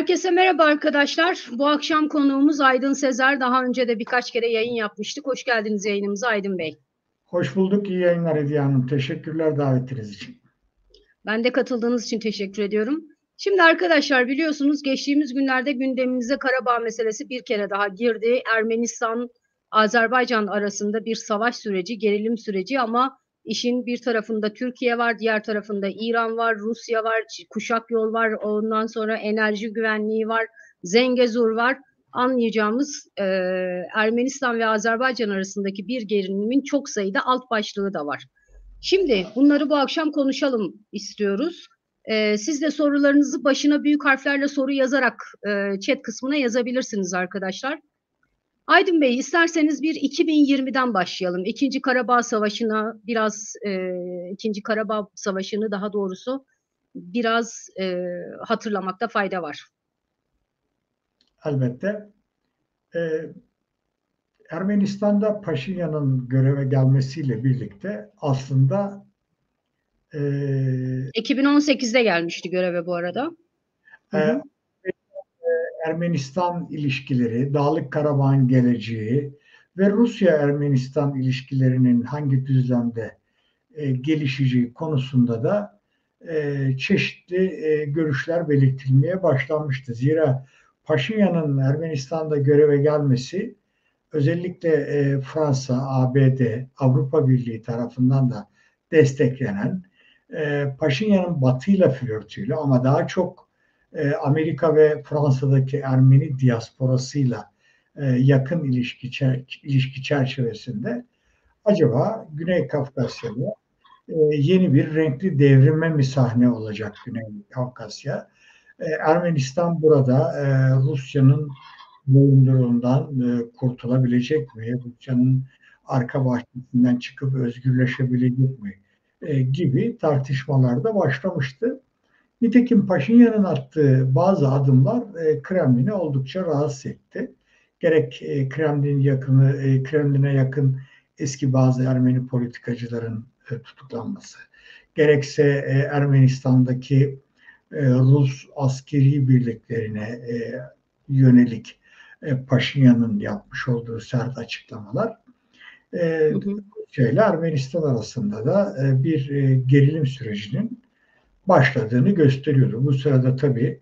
Herkese merhaba arkadaşlar. Bu akşam konuğumuz Aydın Sezer. Daha önce de birkaç kere yayın yapmıştık. Hoş geldiniz yayınımıza Aydın Bey. Hoş bulduk. İyi yayınlar Hediye Hanım. Teşekkürler davetiniz için. Ben de katıldığınız için teşekkür ediyorum. Şimdi arkadaşlar biliyorsunuz geçtiğimiz günlerde gündemimize Karabağ meselesi bir kere daha girdi. Ermenistan-Azerbaycan arasında bir savaş süreci, gerilim süreci ama işin bir tarafında Türkiye var, diğer tarafında İran var, Rusya var, kuşak yol var, ondan sonra enerji güvenliği var, Zengezur var. Anlayacağımız Ermenistan ve Azerbaycan arasındaki bir gerilimin çok sayıda alt başlığı da var. Şimdi bunları bu akşam konuşalım istiyoruz. Siz de sorularınızı başına büyük harflerle soru yazarak chat kısmına yazabilirsiniz arkadaşlar. Aydın Bey isterseniz bir 2020'den başlayalım. İkinci Karabağ Savaşı'nı daha doğrusu biraz hatırlamakta fayda var. Elbette. Ermenistan'da Paşinyan'ın göreve gelmesiyle birlikte aslında 2018'de gelmişti göreve bu arada. e, Ermenistan ilişkileri, Dağlık Karabağ'ın geleceği ve Rusya-Ermenistan ilişkilerinin hangi düzlemde gelişeceği konusunda da çeşitli görüşler belirtilmeye başlanmıştı. Zira Paşinyan'ın Ermenistan'da göreve gelmesi özellikle Fransa, ABD, Avrupa Birliği tarafından da desteklenen Paşinyan'ın Batı'yla flörtüyle ama daha çok Amerika ve Fransa'daki Ermeni diasporasıyla yakın ilişki çerçevesinde acaba Güney Kafkasya'da yeni bir renkli devrime mi sahne olacak Güney Kafkasya? Ermenistan burada Rusya'nın boyunduruğundan kurtulabilecek mi? Rusya'nın arka bahçesinden çıkıp özgürleşebilecek mi? Gibi tartışmalar da başlamıştı. Nitekim Paşinyan'ın attığı bazı adımlar Kremlin'i oldukça rahatsız etti. Gerek Kremlin'e yakın eski bazı Ermeni politikacıların tutuklanması, gerekse Ermenistan'daki Rus askeri birliklerine yönelik Paşinyan'ın yapmış olduğu sert açıklamalar Ermenistan arasında da bir gerilim sürecinin başladığını gösteriyordu. Bu sırada tabii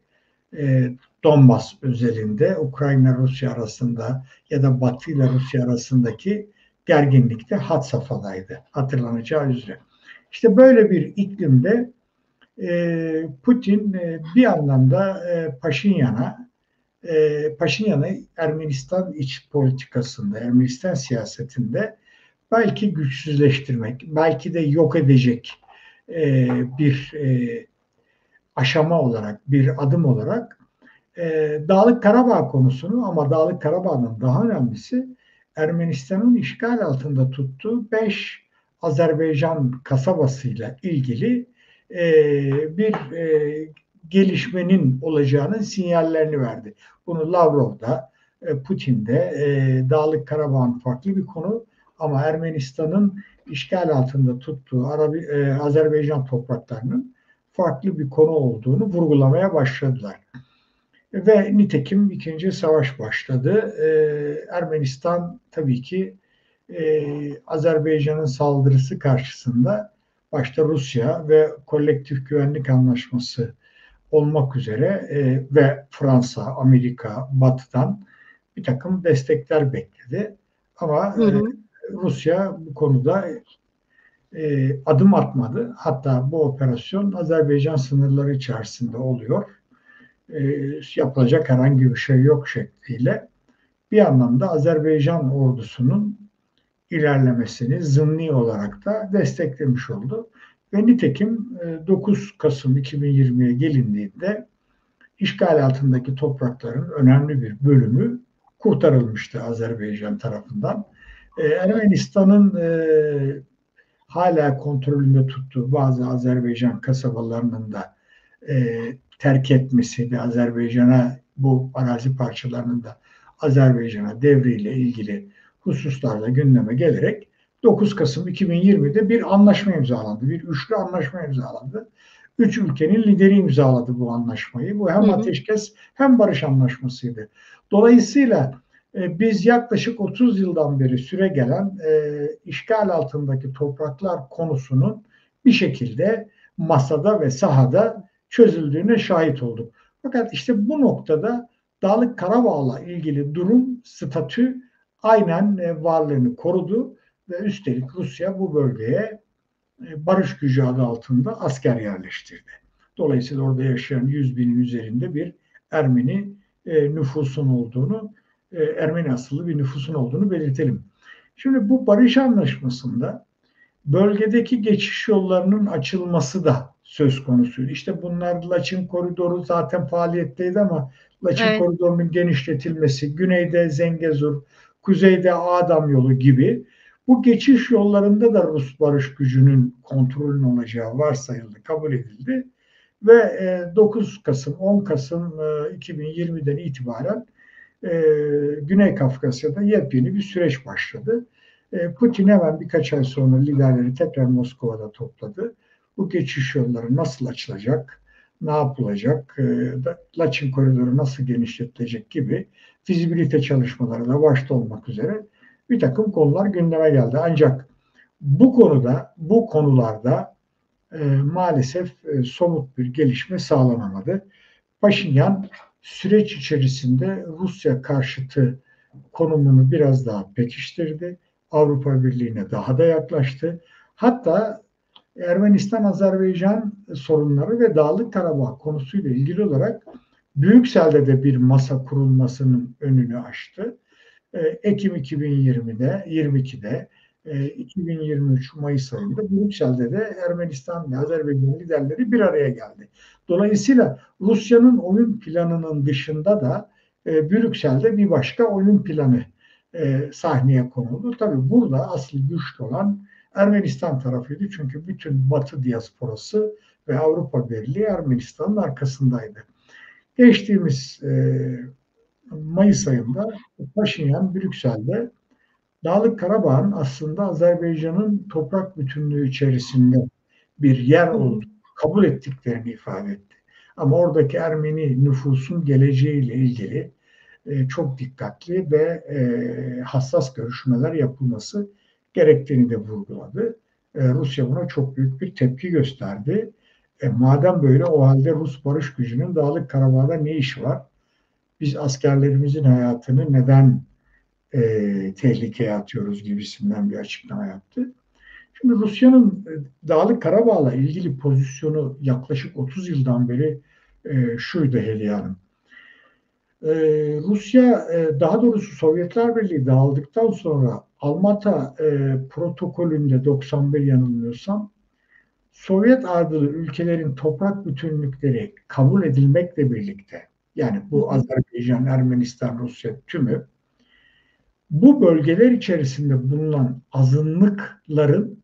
Donbas özelinde Ukrayna-Rusya arasında ya da Batı ile Rusya arasındaki gerginlik de had safhadaydı hatırlanacağı üzere. İşte böyle bir iklimde Putin bir anlamda Paşinyan'ı Ermenistan iç politikasında, Ermenistan siyasetinde belki güçsüzleştirmek, belki de yok edecek bir aşama olarak, bir adım olarak Dağlık Karabağ konusunu ama Dağlık Karabağ'ın daha önemlisi Ermenistan'ın işgal altında tuttuğu 5 Azerbaycan kasabasıyla ilgili bir gelişmenin olacağının sinyallerini verdi. Bunu Lavrov da Putin de Dağlık Karabağ'ın farklı bir konu ama Ermenistan'ın işgal altında tuttuğu Azerbaycan topraklarının farklı bir konu olduğunu vurgulamaya başladılar. Ve nitekim ikinci savaş başladı. Ermenistan tabii ki Azerbaycan'ın saldırısı karşısında başta Rusya ve Kolektif Güvenlik Anlaşması olmak üzere ve Fransa, Amerika, Batı'dan bir takım destekler bekledi. Ama Rusya bu konuda adım atmadı. Hatta bu operasyon Azerbaycan sınırları içerisinde oluyor. Yapılacak herhangi bir şey yok şekliyle bir anlamda Azerbaycan ordusunun ilerlemesini zımni olarak da desteklemiş oldu. Ve nitekim 9 Kasım 2020'ye gelindiğinde işgal altındaki toprakların önemli bir bölümü kurtarılmıştı Azerbaycan tarafından. Ermenistan'ın hala kontrolünde tuttuğu bazı Azerbaycan kasabalarının da terk etmesi ve Azerbaycan'a bu arazi parçalarının da Azerbaycan'a devriyle ilgili hususlarla gündeme gelerek 9 Kasım 2020'de bir anlaşma imzalandı. Bir üçlü anlaşma imzalandı. Üç ülkenin lideri imzaladı bu anlaşmayı. Bu hem ateşkes hem barış anlaşmasıydı. Dolayısıyla biz yaklaşık 30 yıldan beri süre gelen işgal altındaki topraklar konusunun bir şekilde masada ve sahada çözüldüğüne şahit olduk. Fakat işte bu noktada Dağlık Karabağ'la ilgili durum, statü aynen varlığını korudu ve üstelik Rusya bu bölgeye barış gücü adı altında asker yerleştirdi. Dolayısıyla orada yaşayan 100 binin üzerinde bir Ermeni nüfusun olduğunu, Ermeni asıllı bir nüfusun olduğunu belirtelim. Şimdi bu barış anlaşmasında bölgedeki geçiş yollarının açılması da söz konusuydu. İşte bunlar Laçin Koridoru zaten faaliyetteydi ama Laçin Koridoru'nun genişletilmesi, güneyde Zengezur, kuzeyde Adam yolu gibi bu geçiş yollarında da Rus barış gücünün kontrolünün olacağı varsayıldı, kabul edildi. Ve 9 Kasım, 10 Kasım 2020'den itibaren Güney Kafkasya'da yepyeni bir süreç başladı. Putin hemen birkaç ay sonra liderleri tekrar Moskova'da topladı. Bu geçiş yolları nasıl açılacak, ne yapılacak, Laçin koridoru nasıl genişletilecek gibi fizibilite çalışmaları da başta olmak üzere bir takım konular gündeme geldi. Ancak bu konuda, bu konularda maalesef somut bir gelişme sağlanamadı. Paşinyan süreç içerisinde Rusya karşıtı konumunu biraz daha pekiştirdi. Avrupa Birliği'ne daha da yaklaştı. Hatta Ermenistan-Azerbaycan sorunları ve Dağlık Karabağ konusuyla ilgili olarak Brüksel'de de bir masa kurulmasının önünü açtı. Ekim 2020'de, 22'de, 2023 Mayıs ayında Brüksel'de de Ermenistan ve Azerbaycan liderleri bir araya geldi. Dolayısıyla Rusya'nın oyun planının dışında da Brüksel'de bir başka oyun planı sahneye konuldu. Tabii burada asıl güçlü olan Ermenistan tarafıydı. Çünkü bütün Batı diasporası ve Avrupa Birliği Ermenistan'ın arkasındaydı. Geçtiğimiz Mayıs ayında Paşinyan Brüksel'de Dağlık Karabağ'ın aslında Azerbaycan'ın toprak bütünlüğü içerisinde bir yer olduğunu kabul ettiklerini ifade etti. Ama oradaki Ermeni nüfusun geleceğiyle ilgili çok dikkatli ve hassas görüşmeler yapılması gerektiğini de vurguladı. Rusya buna çok büyük bir tepki gösterdi. Madem böyle o halde Rus barış gücünün Dağlık Karabağ'da ne işi var? Biz askerlerimizin hayatını neden tehlikeye atıyoruz gibisinden bir açıklama yaptı. Şimdi Rusya'nın Dağlık Karabağ'la ilgili pozisyonu yaklaşık 30 yıldan beri şuydu Hediye Hanım. Rusya, daha doğrusu Sovyetler Birliği dağıldıktan sonra Almata protokolünde 91 yanılmıyorsam Sovyet ardılı ülkelerin toprak bütünlükleri kabul edilmekle birlikte yani bu Azerbaycan, Ermenistan, Rusya tümü bu bölgeler içerisinde bulunan azınlıkların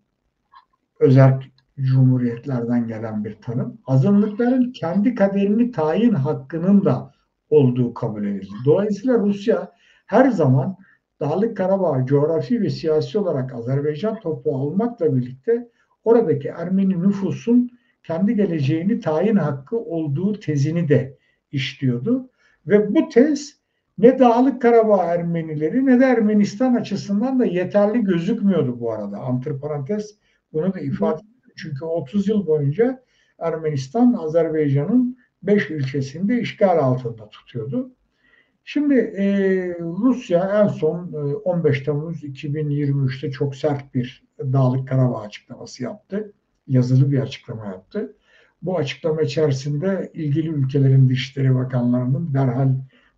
özerk cumhuriyetlerden gelen bir tanım, azınlıkların kendi kaderini tayin hakkının da olduğu kabul edildi. Dolayısıyla Rusya her zaman Dağlık Karabağ coğrafi ve siyasi olarak Azerbaycan toprağı olmakla birlikte oradaki Ermeni nüfusun kendi geleceğini tayin hakkı olduğu tezini de işliyordu. Ve bu tez ne Dağlık Karabağ Ermenileri ne de Ermenistan açısından da yeterli gözükmüyordu bu arada. Antiparantez bunu da ifade ediyor. Çünkü 30 yıl boyunca Ermenistan Azerbaycan'ın 5 ilçesinde işgal altında tutuyordu. Şimdi Rusya en son 15 Temmuz 2023'te çok sert bir Dağlık Karabağ açıklaması yaptı. Yazılı bir açıklama yaptı. Bu açıklama içerisinde ilgili ülkelerin Dışişleri Bakanlarının derhal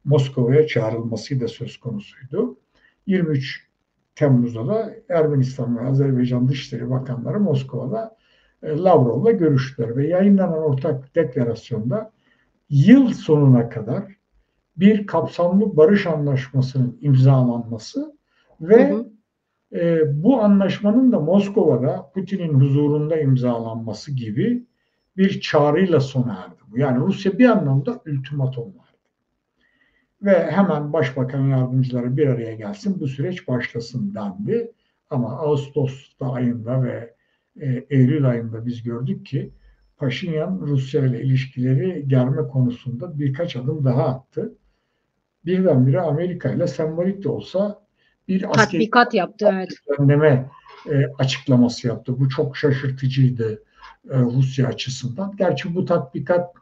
Moskova'ya çağrılması da söz konusuydu. 23 Temmuz'da da Ermenistan ve Azerbaycan Dışişleri Bakanları Moskova'da Lavrov'la görüştüler ve yayınlanan ortak deklarasyonda yıl sonuna kadar bir kapsamlı barış anlaşmasının imzalanması ve bu anlaşmanın da Moskova'da Putin'in huzurunda imzalanması gibi bir çağrıyla sona erdi. Yani Rusya bir anlamda ultimatum verdi. Ve hemen başbakan yardımcıları bir araya gelsin, bu süreç başlasın dendi. Ama Ağustos ayında ve Eylül ayında biz gördük ki Paşinyan Rusya ile ilişkileri germe konusunda birkaç adım daha attı. Birdenbire Amerika ile sembolik de olsa bir askeri Tatbikat yaptı, evet. önleme açıklaması yaptı. Bu çok şaşırtıcıydı Rusya açısından. Gerçi bu tatbikat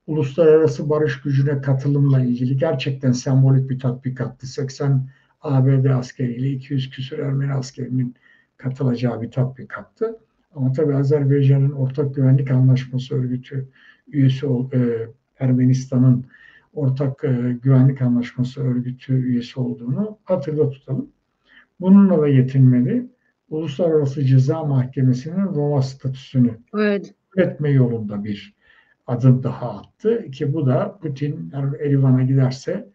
uluslararası barış gücüne katılımla ilgili gerçekten sembolik bir tatbikattı. 80 ABD askeriyle 200 küsur Ermeni askerinin katılacağı bir tatbikattı. Ama tabii Azerbaycan'ın Ortak Güvenlik Anlaşması Örgütü üyesi Ermenistan'ın Ortak Güvenlik Anlaşması Örgütü üyesi olduğunu hatırda tutalım. Bununla da yetinmedi. Uluslararası Ceza Mahkemesi'nin Roma statüsünü Evet. üretme yolunda bir adım daha attı ki bu da Putin Erivan'a giderse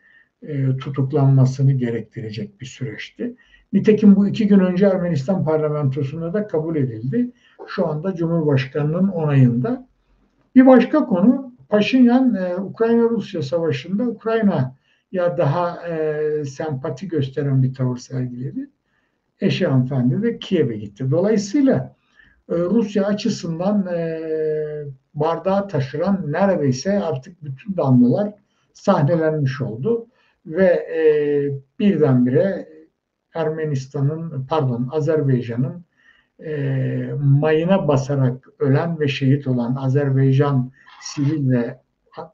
tutuklanmasını gerektirecek bir süreçti. Nitekim bu 2 gün önce Ermenistan parlamentosunda da kabul edildi. Şu anda Cumhurbaşkanı'nın onayında. Bir başka konu Paşinyan Ukrayna-Rusya savaşında Ukrayna'ya daha sempati gösteren bir tavır sergiledi. Eşi hanımefendi de Kiev'e gitti. Dolayısıyla Rusya açısından bardağı taşıran neredeyse artık bütün damlalar sahnelenmiş oldu ve birdenbire Azerbaycan'ın mayına basarak ölen ve şehit olan Azerbaycan sivil ve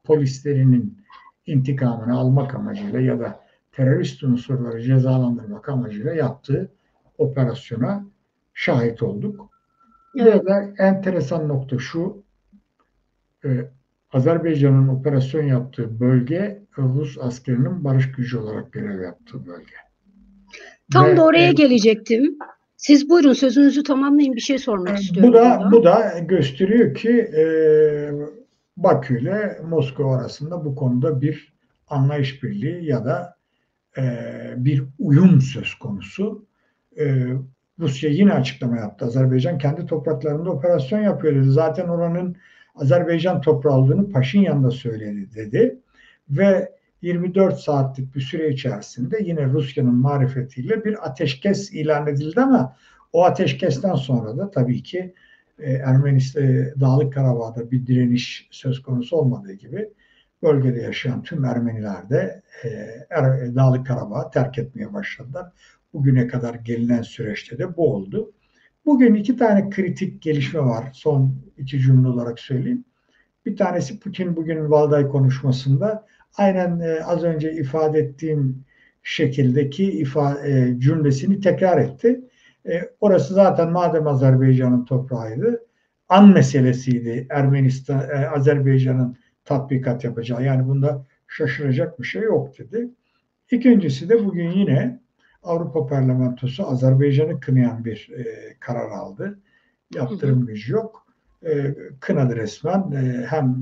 polislerinin intikamını almak amacıyla ya da terörist unsurları cezalandırmak amacıyla yaptığı operasyona şahit olduk. Evet. Burada enteresan nokta şu, Azerbaycan'ın operasyon yaptığı bölge Rus askerinin barış gücü olarak görev yaptığı bölge. Tam da Ve oraya gelecektim. Siz buyurun, sözünüzü tamamlayın, bir şey sormak istiyorum burada. bu da gösteriyor ki Bakü ile Moskova arasında bu konuda bir anlayış birliği ya da bir uyum söz konusu. Rusya yine açıklama yaptı. Azerbaycan kendi topraklarında operasyon yapıyor dedi. Zaten oranın Azerbaycan toprağı olduğunu Paşinyan da söyledi dedi. Ve 24 saatlik bir süre içerisinde yine Rusya'nın marifetiyle bir ateşkes ilan edildi ama o ateşkesten sonra da tabii ki Ermenistan Dağlık Karabağ'da bir direniş söz konusu olmadığı gibi bölgede yaşayan tüm Ermeniler de Dağlık Karabağ'ı terk etmeye başladılar. Bugüne kadar gelinen süreçte de bu oldu. Bugün 2 tane kritik gelişme var. Son 2 cümle olarak söyleyeyim. Bir tanesi Putin bugün Valday konuşmasında aynen az önce ifade ettiğim şekildeki cümlesini tekrar etti. Orası zaten madem Azerbaycan'ın toprağıydı, an meselesiydi Azerbaycan'ın tatbikat yapacağı. Yani bunda şaşıracak bir şey yok dedi. İkincisi de bugün yine Avrupa Parlamentosu Azerbaycan'ı kınayan bir karar aldı. Yaptırım gücü yok. Kınadı resmen hem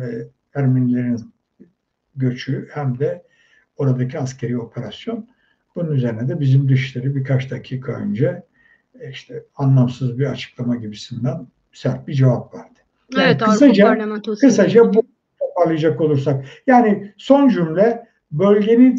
Ermenilerin göçü hem de oradaki askeri operasyon. Bunun üzerine de bizim dışişleri birkaç dakika önce işte anlamsız bir açıklama gibisinden sert bir cevap verdi. Yani Evet, Avrupa Parlamentosu. kısaca bu toparlayacak olursak. Yani son cümle bölgenin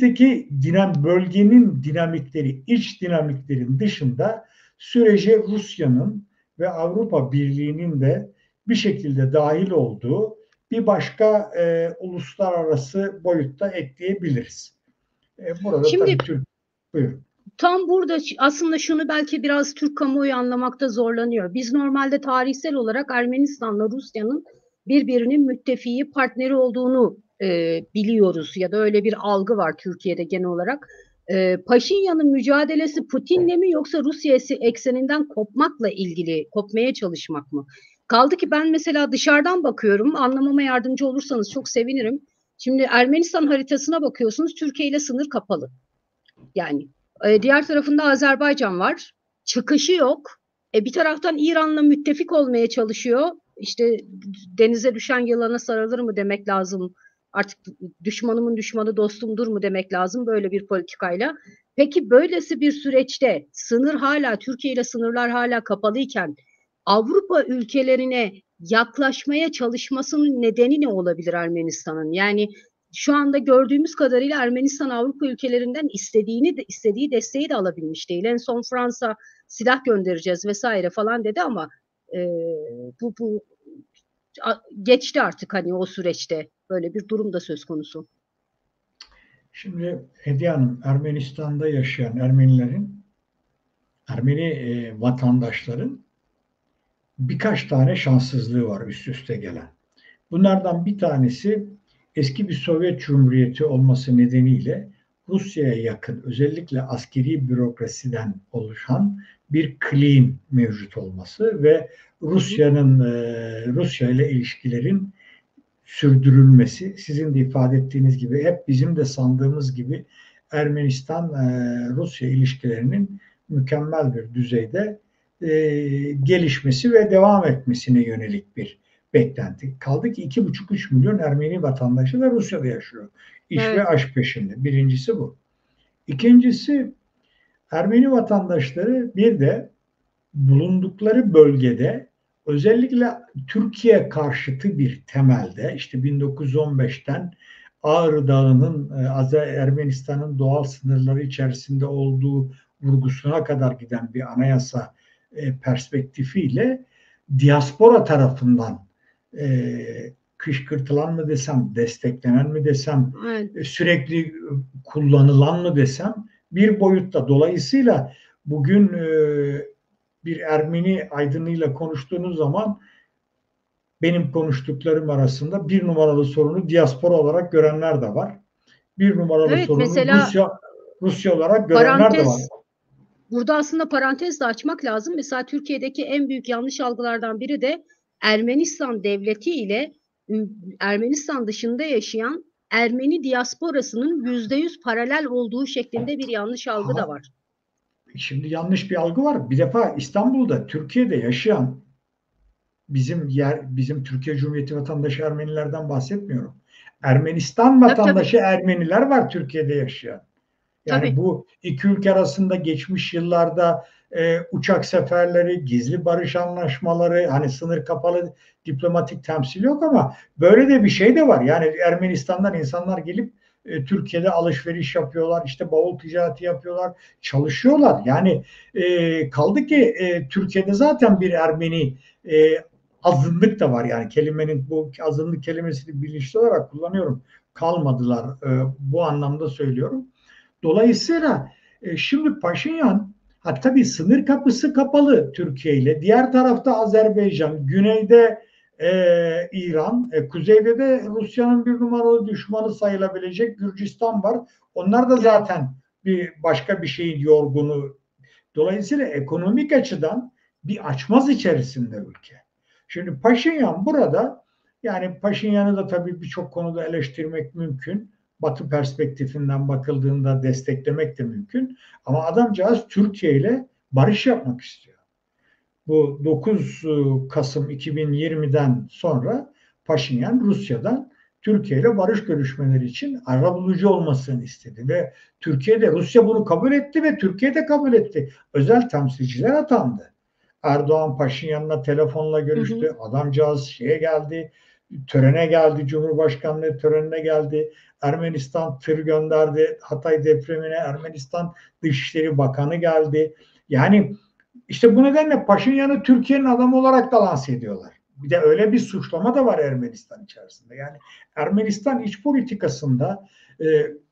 dinamikleri, iç dinamiklerin dışında sürece Rusya'nın ve Avrupa Birliği'nin de bir şekilde dahil olduğu bir başka uluslararası boyutta ekleyebiliriz. Burada Şimdi tabii buyurun. tam burada aslında şunu belki biraz Türk kamuoyu anlamakta zorlanıyor. Biz normalde tarihsel olarak Ermenistan'la Rusya'nın birbirinin müttefiği, partneri olduğunu biliyoruz ya da öyle bir algı var Türkiye'de genel olarak. Paşinyan'ın mücadelesi Putin'le mi yoksa Rusya ekseninden kopmaya çalışmak mı? Kaldı ki ben mesela dışarıdan bakıyorum, anlamama yardımcı olursanız çok sevinirim. Şimdi Ermenistan haritasına bakıyorsunuz, Türkiye ile sınır kapalı. Yani diğer tarafında Azerbaycan var. Çıkışı yok. Bir taraftan İran'la müttefik olmaya çalışıyor. İşte denize düşen yılana sarılır mı demek lazım. Artık düşmanımın düşmanı dostumdur mu demek lazım böyle bir politikayla. Peki böylesi bir süreçte Türkiye ile sınırlar hala kapalıyken Avrupa ülkelerine yaklaşmaya çalışmasının nedeni ne olabilir Ermenistan'ın? Yani şu anda gördüğümüz kadarıyla Ermenistan Avrupa ülkelerinden istediği desteği de alabilmiş değil. En son Fransa silah göndereceğiz vesaire falan dedi ama bu geçti artık hani o süreçte. Böyle bir durum da söz konusu. Şimdi Hediye Hanım, Ermenistan'da yaşayan Ermeni vatandaşların birkaç tane şanssızlığı var üst üste gelen. Bunlardan bir tanesi eski bir Sovyet Cumhuriyeti olması nedeniyle Rusya'ya yakın, özellikle askeri bürokrasiden oluşan bir kliğin mevcut olması ve Hı hı. Rusya ile ilişkilerin sürdürülmesi. Sizin de ifade ettiğiniz gibi hep bizim de sandığımız gibi Ermenistan-Rusya ilişkilerinin mükemmel bir düzeyde gelişmesi ve devam etmesine yönelik bir beklenti. Kaldı ki 2,5-3 milyon Ermeni vatandaşı da Rusya'da yaşıyor. İş ve Evet. aşk peşinde. Birincisi bu. İkincisi, Ermeni vatandaşları bir de bulundukları bölgede özellikle Türkiye karşıtı bir temelde işte 1915'ten Ağrı Dağı'nın Ermenistan'ın doğal sınırları içerisinde olduğu vurgusuna kadar giden bir anayasa perspektifiyle diaspora tarafından kışkırtılan mı desem, desteklenen mi desem, Evet. sürekli kullanılan mı desem bir boyutta. Dolayısıyla bugün bir Ermeni aydınıyla konuştuğunuz zaman benim konuştuklarım arasında bir numaralı sorunu diaspora olarak görenler de var. Bir numaralı Evet, sorunu mesela Rusya olarak görenler de var. parantez burada aslında parantez de açmak lazım. Mesela Türkiye'deki en büyük yanlış algılardan biri de Ermenistan devleti ile Ermenistan dışında yaşayan Ermeni diasporasının %100 paralel olduğu şeklinde bir yanlış algı da Ha, var. şimdi yanlış bir algı var. Bir defa İstanbul'da, Türkiye'de yaşayan bizim Türkiye Cumhuriyeti vatandaşı Ermenilerden bahsetmiyorum. Ermenistan Tabii tabii. vatandaşı Ermeniler var Türkiye'de yaşayan. Yani Tabii. bu iki ülke arasında geçmiş yıllarda uçak seferleri, gizli barış anlaşmaları, hani sınır kapalı diplomatik temsil yok ama böyle de bir şey de var. Yani Ermenistan'dan insanlar gelip Türkiye'de alışveriş yapıyorlar, işte bavul ticareti yapıyorlar, çalışıyorlar. Yani kaldı ki Türkiye'de zaten bir Ermeni azınlık da var. Yani kelimenin bu azınlık kelimesini bilinçli olarak kullanıyorum. Kalmadılar bu anlamda söylüyorum. Dolayısıyla şimdi Paşinyan tabii sınır kapısı kapalı Türkiye ile. Diğer tarafta Azerbaycan, güneyde İran, kuzeyde de Rusya'nın bir numaralı düşmanı sayılabilecek Gürcistan var. Onlar da Evet. zaten başka bir şeyin yorgunu. Dolayısıyla ekonomik açıdan bir açmaz içerisinde ülke. Şimdi Paşinyan burada, yani Paşinyan'ı da tabii birçok konuda eleştirmek mümkün. Batı perspektifinden bakıldığında desteklemek de mümkün. Ama adamcağız Türkiye ile barış yapmak istiyor. Bu 9 Kasım 2020'den sonra Paşinyan Rusya'dan Türkiye ile barış görüşmeleri için arabulucu olmasını istedi ve Türkiye'de Rusya bunu kabul etti ve Türkiye de kabul etti. Özel temsilciler atandı. Erdoğan Paşinyan'la telefonla Hı hı. görüştü. Adamcağız şeye geldi, törene geldi, Cumhurbaşkanlığı törenine geldi. Ermenistan tır gönderdi. Hatay depremine Ermenistan Dışişleri Bakanı geldi. Yani işte bu nedenle Paşinyan'ı Türkiye'nin adamı olarak da lanse ediyorlar. Bir de öyle bir suçlama da var Ermenistan içerisinde. Yani Ermenistan iç politikasında e,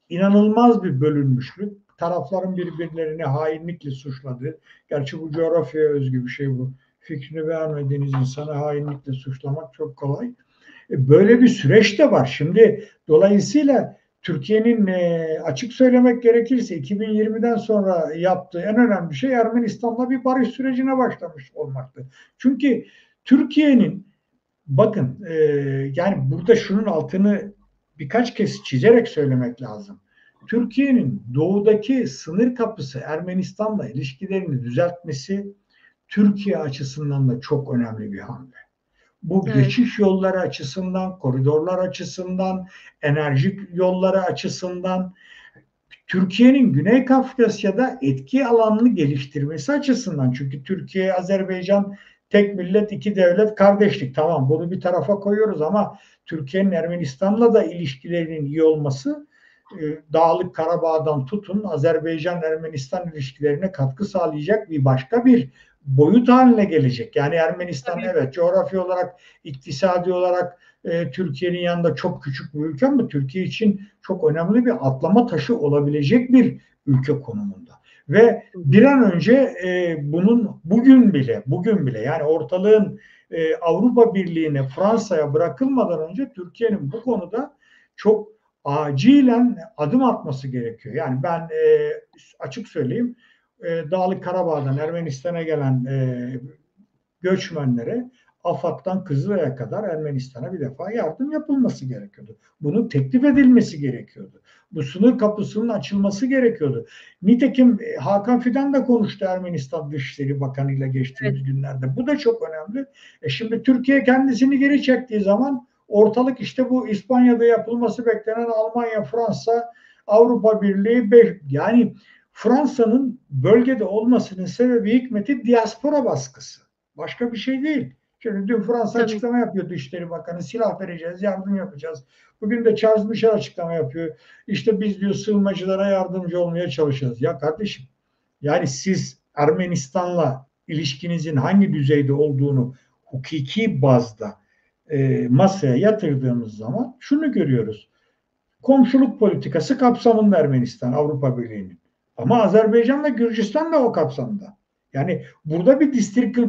inanılmaz bir bölünmüşlük. Tarafların birbirlerini hainlikle suçladığı, gerçi bu coğrafyaya özgü bir şey bu. Fikrini beğenmediğiniz insanı hainlikle suçlamak çok kolay. Böyle bir süreç de var. Şimdi dolayısıyla Türkiye'nin açık söylemek gerekirse 2020'den sonra yaptığı en önemli şey Ermenistan'la bir barış sürecine başlamış olmaktı. Çünkü Türkiye'nin bakın yani burada şunun altını birkaç kez çizerek söylemek lazım. Türkiye'nin doğudaki sınır kapısı Ermenistan'la ilişkilerini düzeltmesi Türkiye açısından da çok önemli bir hamle. Bu Evet. geçiş yolları açısından, koridorlar açısından, enerji yolları açısından, Türkiye'nin Güney Kafkasya'da etki alanını geliştirmesi açısından. Çünkü Türkiye, Azerbaycan tek millet, iki devlet, kardeşlik. Tamam, bunu bir tarafa koyuyoruz ama Türkiye'nin Ermenistan'la da ilişkilerinin iyi olması Dağlık Karabağ'dan tutun Azerbaycan-Ermenistan ilişkilerine katkı sağlayacak bir başka bir boyut haline gelecek. Yani Ermenistan Tabii. evet coğrafi olarak, iktisadi olarak Türkiye'nin yanında çok küçük bir ülke ama Türkiye için çok önemli bir atlama taşı olabilecek bir ülke konumunda. Ve Hı bir hı. an önce bunun bugün bile yani ortalığın Avrupa Birliği'ne, Fransa'ya bırakılmadan önce Türkiye'nin bu konuda çok acilen adım atması gerekiyor. Yani ben açık söyleyeyim, Dağlık Karabağ'dan Ermenistan'a gelen göçmenlere AFAD'dan Kızılay'a kadar Ermenistan'a bir defa yardım yapılması gerekiyordu. Bunun teklif edilmesi gerekiyordu. Bu sınır kapısının açılması gerekiyordu. Nitekim Hakan Fidan da konuştu Ermenistan Dışişleri Bakanı ile Evet. geçtiğimiz günlerde. Bu da çok önemli. Şimdi Türkiye kendisini geri çektiği zaman ortalık işte bu İspanya'da yapılması beklenen Almanya, Fransa, Avrupa Birliği yani Fransa'nın bölgede olmasının sebebi hikmeti diaspora baskısı. Başka bir şey değil. Şimdi dün Fransa Tabii. açıklama yapıyor Dışişleri Bakanı. Silah vereceğiz, yardım yapacağız. Bugün de Charles Michel açıklama yapıyor. İşte biz diyor sığınmacılara yardımcı olmaya çalışacağız. Ya kardeşim yani siz Ermenistan'la ilişkinizin hangi düzeyde olduğunu hukuki bazda masaya yatırdığımız zaman şunu görüyoruz. Komşuluk politikası kapsamında Ermenistan Avrupa Birliği'nin. Ama Azerbaycan ve Gürcistan da o kapsamda. Yani burada bir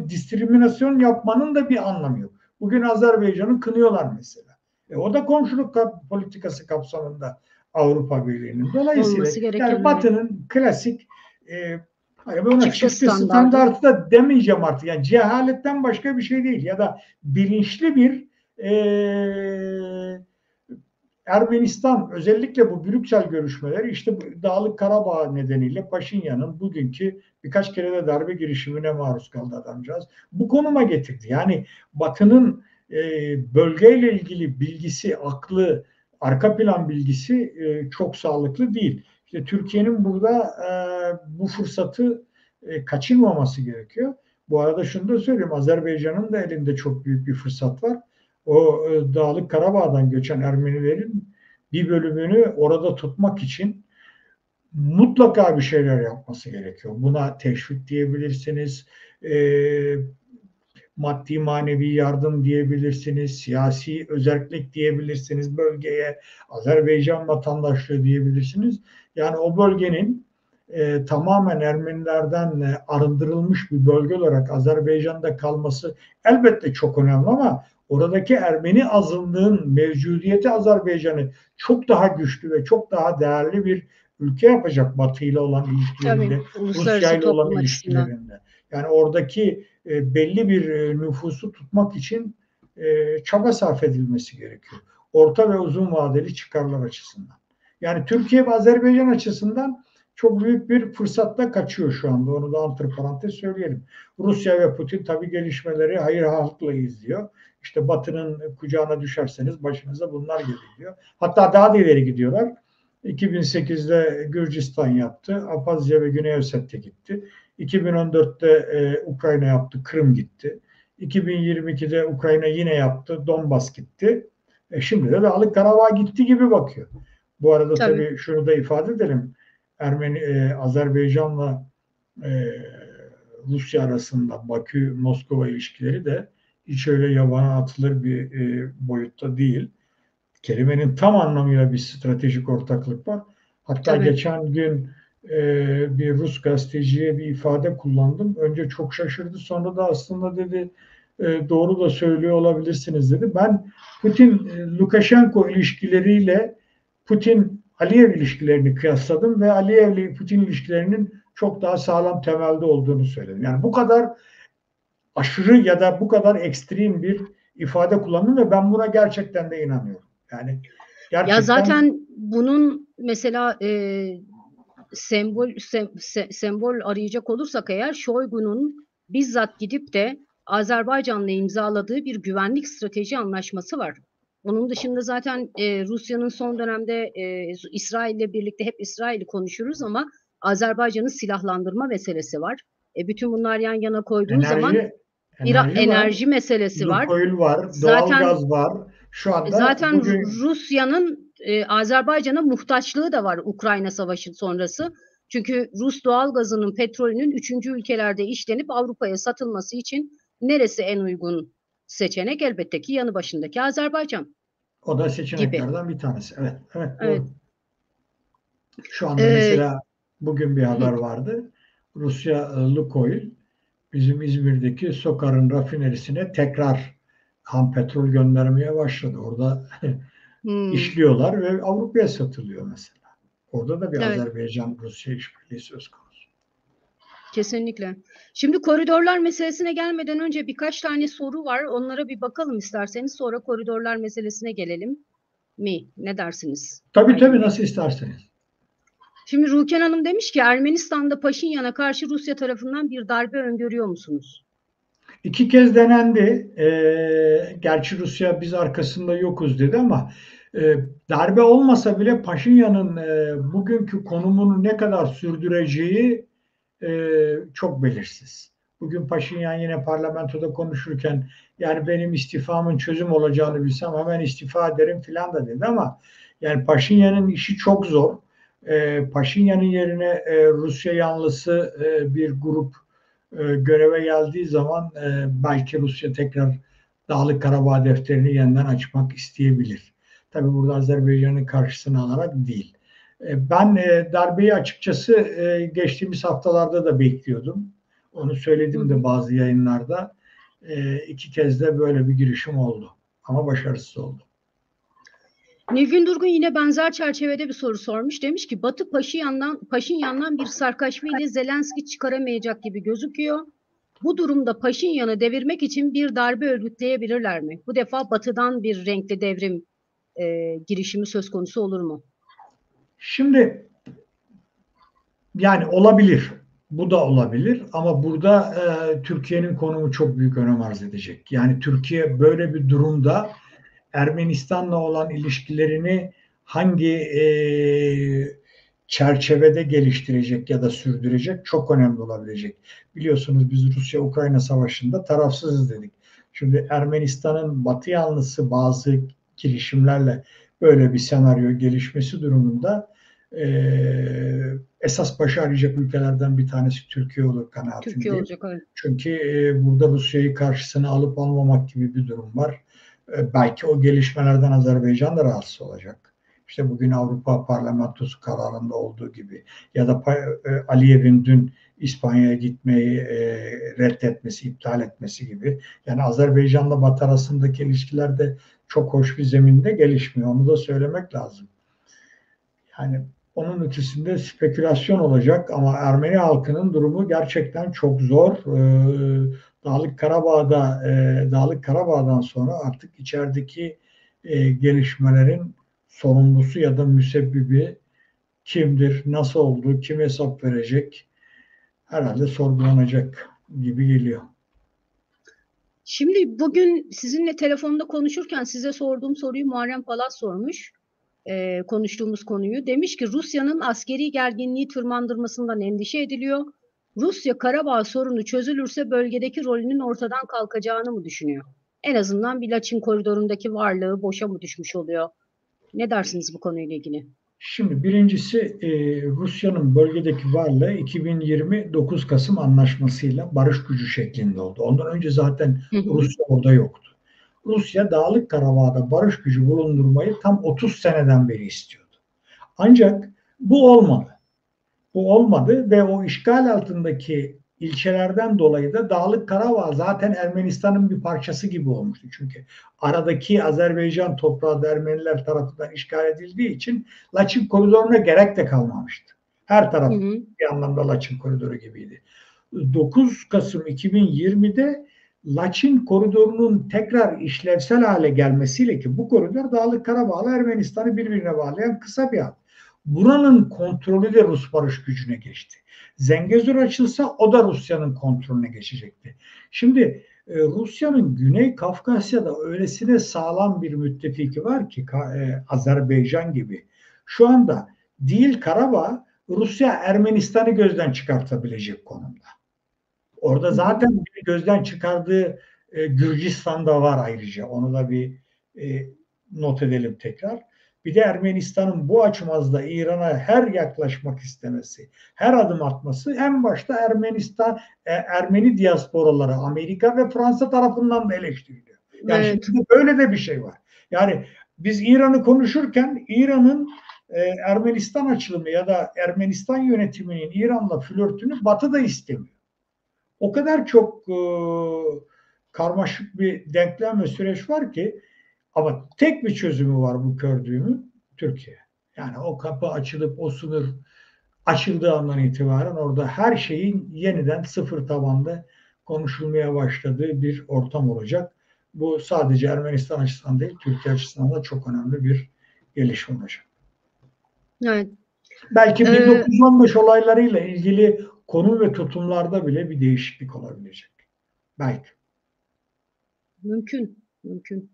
diskriminasyon yapmanın da bir anlamı yok. Bugün Azerbaycan'ı kınıyorlar mesela. O da komşuluk politikası kapsamında Avrupa Birliği'nin. Dolayısıyla Olması yani gereken öyle. Batı'nın klasik hani ona Çifte çifte standardı. standartı da demeyeceğim artık. Yani cehaletten başka bir şey değil. Ya da bilinçli bir Ermenistan özellikle bu Brüksel görüşmeleri işte bu Dağlık Karabağ nedeniyle Paşinyan'ın bugünkü birkaç kere de darbe girişimine maruz kaldı adamcağız. Bu konuma getirdi. Yani Batı'nın bölgeyle ilgili bilgisi, aklı, arka plan bilgisi çok sağlıklı değil. İşte Türkiye'nin burada bu fırsatı kaçırmaması gerekiyor. Bu arada şunu da söyleyeyim. Azerbaycan'ın da elinde çok büyük bir fırsat var. O Dağlık Karabağ'dan göçen Ermenilerin bir bölümünü orada tutmak için mutlaka bir şeyler yapması gerekiyor. Buna teşvik diyebilirsiniz, e, maddi manevi yardım diyebilirsiniz, siyasi özerklik diyebilirsiniz bölgeye, Azerbaycan vatandaşlığı diyebilirsiniz. Yani o bölgenin tamamen Ermenilerden arındırılmış bir bölge olarak Azerbaycan'da kalması elbette çok önemli ama oradaki Ermeni azınlığın mevcudiyeti Azerbaycan'ı çok daha güçlü ve çok daha değerli bir ülke yapacak Batı ile olan Tabii. ilişkilerinde, Rusya Uluslararası ile olan toplum açısından. ilişkilerinde. Yani oradaki belli bir nüfusu tutmak için çaba sarf edilmesi gerekiyor. Orta ve uzun vadeli çıkarlar açısından. Yani Türkiye ve Azerbaycan açısından çok büyük bir fırsatta kaçıyor şu anda. Onu da antiparantez söyleyelim. Rusya ve Putin tabii gelişmeleri hayır halkla izliyor. İşte Batı'nın kucağına düşerseniz başınıza bunlar geliyor. Hatta daha da ileri gidiyorlar. 2008'de Gürcistan yaptı. Abhazya ve Güney Ossetya gitti. 2014'te Ukrayna yaptı. Kırım gitti. 2022'de Ukrayna yine yaptı. Donbas gitti. Şimdi de Dağlık Karabağ gitti gibi bakıyor. Bu arada Tabii. tabii şunu da ifade edelim. Azerbaycan'la e, Rusya arasında Bakü-Moskova ilişkileri de hiç öyle yabana atılır bir boyutta değil. Kelimenin tam anlamıyla bir stratejik ortaklık var. Hatta Tabii. geçen gün bir Rus gazeteciye bir ifade kullandım. Önce çok şaşırdı, sonra da aslında dedi doğru da söylüyor olabilirsiniz dedi. Ben Putin-Lukashenko ilişkileriyle Putin-Aliyev ilişkilerini kıyasladım ve Aliyev-Putin ilişkilerinin çok daha sağlam temelde olduğunu söyledim. Yani bu kadar aşırı ya da bu kadar ekstrem bir ifade kullandım ve ben buna gerçekten de inanıyorum. Yani Ya gerçekten zaten bunun mesela sembol arayacak olursak eğer Şoygu'nun bizzat gidip de Azerbaycan'la imzaladığı bir güvenlik strateji anlaşması var. Onun dışında zaten Rusya'nın son dönemde İsrail'le birlikte hep İsrail'i konuşuruz ama Azerbaycan'ın silahlandırma meselesi var. Bütün bunlar yan yana koyduğu zaman enerji bir enerji var, enerji meselesi var. Lukoil var, Zaten doğalgaz var. Şu anda zaten bugün Rusya'nın Azerbaycan'a muhtaçlığı da var Ukrayna Savaşı sonrası. Çünkü Rus doğalgazının, petrolünün üçüncü ülkelerde işlenip Avrupa'ya satılması için neresi en uygun seçenek? Elbette ki yanı başındaki Azerbaycan O da gibi. seçeneklerden bir tanesi. Evet, evet Evet. doğru. Şu anda Ee, mesela bugün bir haber vardı. Rusya Lukoil bizim İzmir'deki SOKAR'ın rafinerisine tekrar ham petrol göndermeye başladı. Orada hmm, işliyorlar ve Avrupa'ya satılıyor mesela. Orada da bir evet. Azerbaycan-Rusya işbirliği söz konusu. Kesinlikle. Şimdi koridorlar meselesine gelmeden önce birkaç tane soru var. Onlara bir bakalım isterseniz. Sonra koridorlar meselesine gelelim mi? Ne dersiniz Tabii Aydın tabii Bey? nasıl isterseniz. Şimdi Ruken Hanım demiş ki Ermenistan'da Paşinyan'a karşı Rusya tarafından bir darbe öngörüyor musunuz? İki kez denendi. Gerçi Rusya biz arkasında yokuz dedi ama darbe olmasa bile Paşinyan'ın bugünkü konumunu ne kadar sürdüreceği çok belirsiz. Bugün Paşinyan yine parlamentoda konuşurken yani benim istifamın çözüm olacağını bilsem hemen istifa ederim filan da dedi ama yani Paşinyan'ın işi çok zor. Paşinyan'ın yerine Rusya yanlısı bir grup göreve geldiği zaman belki Rusya tekrar Dağlık Karabağ defterini yeniden açmak isteyebilir. Tabii burada Azerbaycan'ın karşısına alarak değil. Ben darbeyi açıkçası geçtiğimiz haftalarda da bekliyordum. Onu Hı söyledim de hı. bazı yayınlarda. İki kez de böyle bir girişim oldu. Ama başarısız oldu. Nilgün Durgun yine benzer çerçevede bir soru sormuş. Demiş ki Batı Paşinyan'dan bir Sarkaşvi ile Zelenski çıkaramayacak gibi gözüküyor. Bu durumda Paşinyan'ı devirmek için bir darbe örgütleyebilirler mi? Bu defa Batı'dan bir renkli devrim girişimi söz konusu olur mu? Şimdi yani olabilir. Bu da olabilir ama burada Türkiye'nin konumu çok büyük önem arz edecek. Yani Türkiye böyle bir durumda Ermenistan'la olan ilişkilerini hangi çerçevede geliştirecek ya da sürdürecek çok önemli olabilecek. Biliyorsunuz biz Rusya-Ukrayna savaşında tarafsızız dedik. Şimdi Ermenistan'ın Batı yanlısı bazı girişimlerle böyle bir senaryo gelişmesi durumunda e, esas başı arayacak ülkelerden bir tanesi Türkiye olur Türkiye kanaatindeyim. olacak. Evet. Çünkü burada Rusya'yı karşısına alıp almamak gibi bir durum var. Belki o gelişmelerden Azerbaycan da rahatsız olacak. İşte bugün Avrupa Parlamentosu kararında olduğu gibi ya da Aliyev'in dün İspanya'ya gitmeyi reddetmesi, iptal etmesi gibi. Yani Azerbaycan'la Batı arasındaki ilişkiler de çok hoş bir zeminde gelişmiyor. Onu da söylemek lazım. Yani onun ötesinde spekülasyon olacak ama Ermeni halkının durumu gerçekten çok zor. Dağlık Karabağ'dan sonra artık içerideki gelişmelerin sorumlusu ya da müsebbibi kimdir, nasıl oldu, kim hesap verecek herhalde sorgulanacak gibi geliyor. Şimdi bugün sizinle telefonda konuşurken size sorduğum soruyu Muharrem Palas sormuş. Konuştuğumuz konuyu. Demiş ki Rusya'nın askeri gerginliği tırmandırmasından endişe ediliyor. Rusya Karabağ sorunu çözülürse bölgedeki rolünün ortadan kalkacağını mı düşünüyor? En azından bir Laçin koridorundaki varlığı boşa mı düşmüş oluyor? Ne dersiniz bu konuyla ilgili? Şimdi birincisi Rusya'nın bölgedeki varlığı 2020 9 Kasım Anlaşması'yla barış gücü şeklinde oldu. Ondan önce zaten Hı hı. Rusya orada yoktu. Rusya Dağlık Karabağ'da barış gücü bulundurmayı tam 30 seneden beri istiyordu. Ancak bu olmadı. Bu olmadı ve o işgal altındaki ilçelerden dolayı da Dağlık Karabağ zaten Ermenistan'ın bir parçası gibi olmuştu. Çünkü aradaki Azerbaycan toprağı da Ermeniler tarafından işgal edildiği için Laçin koridoruna gerek de kalmamıştı. Her Hı taraf hı. bir anlamda Laçin koridoru gibiydi. 9 Kasım 2020'de Laçin koridorunun tekrar işlevsel hale gelmesiyle ki bu koridor Dağlık Karabağ'la Ermenistan'ı birbirine bağlayan kısa bir hat. Buranın kontrolü de Rus barış gücüne geçti. Zengezur açılsa o da Rusya'nın kontrolüne geçecekti. Şimdi Rusya'nın Güney Kafkasya'da öylesine sağlam bir müttefiki var ki Azerbaycan gibi. Şu anda değil Karabağ, Rusya Ermenistan'ı gözden çıkartabilecek konumda. Orada Hı hı. zaten bir gözden çıkardığı Gürcistan'da var ayrıca. Onu da bir not edelim tekrar. Bir de Ermenistan'ın bu açmazda İran'a her yaklaşmak istemesi, her adım atması en başta Ermeni diasporaları Amerika ve Fransa tarafından da eleştiriliyor. Yani Evet. şimdi böyle de bir şey var. Yani biz İran'ı konuşurken İran'ın Ermenistan açılımı ya da Ermenistan yönetiminin İran'la flörtünü Batı da istemiyor. O kadar çok karmaşık bir denklem ve süreç var ki, ama tek bir çözümü var bu gördüğümün: Türkiye. Yani o kapı açılıp o sınır açıldığı andan itibaren orada her şeyin yeniden sıfır tabanda konuşulmaya başladığı bir ortam olacak. Bu sadece Ermenistan açısından değil, Türkiye açısından da çok önemli bir gelişme olacak. Evet. Belki Ee, 1915 olaylarıyla ilgili konum ve tutumlarda bile bir değişiklik olabilecek. Belki. Mümkün. Mümkün.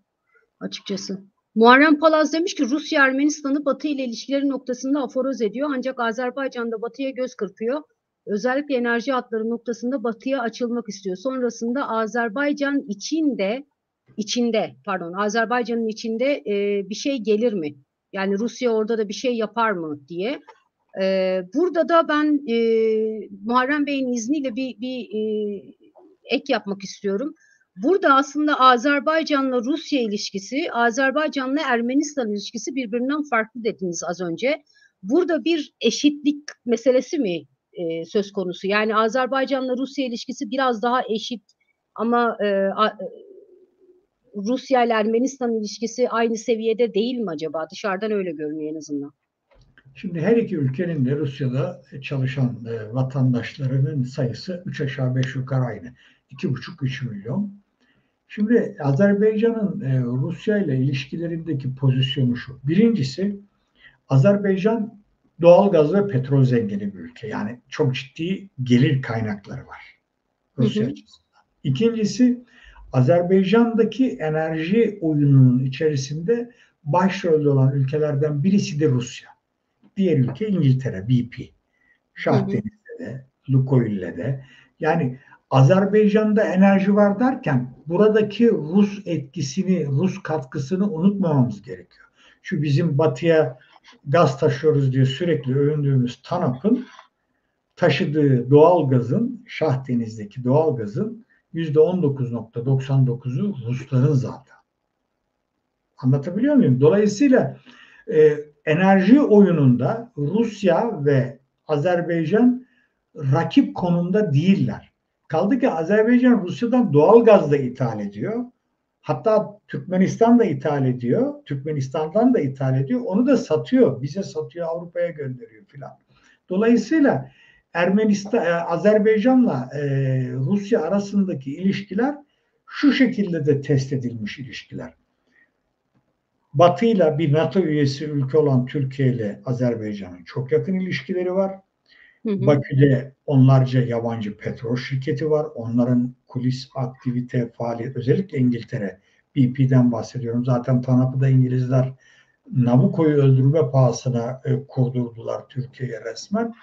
Açıkçası. Muharrem Palaz demiş ki Rusya Ermenistan'ı Batı ile ilişkileri noktasında aforoz ediyor. Ancak Azerbaycan da Batı'ya göz kırpıyor. Özellikle enerji hatları noktasında Batı'ya açılmak istiyor. Sonrasında Azerbaycan Azerbaycan'ın içinde bir şey gelir mi? Yani Rusya orada da bir şey yapar mı diye. Burada da ben Muharrem Bey'in izniyle ek yapmak istiyorum. Burada aslında Azerbaycan'la Rusya ilişkisi, Azerbaycan'la Ermenistan ilişkisi birbirinden farklı dediniz az önce. Burada bir eşitlik meselesi mi söz konusu? Yani Azerbaycan'la Rusya ilişkisi biraz daha eşit ama Rusya ile Ermenistan ilişkisi aynı seviyede değil mi acaba? Dışarıdan öyle görünüyor en azından. Şimdi her iki ülkenin de Rusya'da çalışan vatandaşlarının sayısı 3 aşağı 5 yukarı aynı. 2,5-3 milyon. Şimdi Azerbaycan'ın Rusya ile ilişkilerindeki pozisyonu şu: birincisi, Azerbaycan doğal gaz ve petrol zengini bir ülke. Yani çok ciddi gelir kaynakları var Hı Rusya hı, açısından. İkincisi, Azerbaycan'daki enerji oyununun içerisinde başrolde olan ülkelerden birisi de Rusya. Diğer ülke İngiltere, BP. hı hı. Şahdeniz'de de, Lukoil'le de. Yani Azerbaycan'da enerji var derken buradaki Rus etkisini, Rus katkısını unutmamamız gerekiyor. Şu bizim batıya gaz taşıyoruz diye sürekli övündüğümüz TANAP'ın taşıdığı doğalgazın, Şahdeniz'deki doğalgazın %19,99'u Rusların zaten. Anlatabiliyor muyum? Dolayısıyla enerji oyununda Rusya ve Azerbaycan rakip konumda değiller. Kaldı ki Azerbaycan Rusya'dan doğal gaz da ithal ediyor. Hatta Türkmenistan da ithal ediyor. Türkmenistan'dan da ithal ediyor. Onu da satıyor. Bize satıyor, Avrupa'ya gönderiyor filan. Dolayısıyla Azerbaycan'la Rusya arasındaki ilişkiler şu şekilde de test edilmiş ilişkiler. Batı'yla bir NATO üyesi ülke olan Türkiye ile Azerbaycan'ın çok yakın ilişkileri var. Hı hı. Bakü'de onlarca yabancı petrol şirketi var. Onların kulis aktivite, faaliyet, özellikle İngiltere, BP'den bahsediyorum. Zaten TANAP'ı da İngilizler Nabucco'yu öldürme pahasına kurdurdular Türkiye'ye resmen.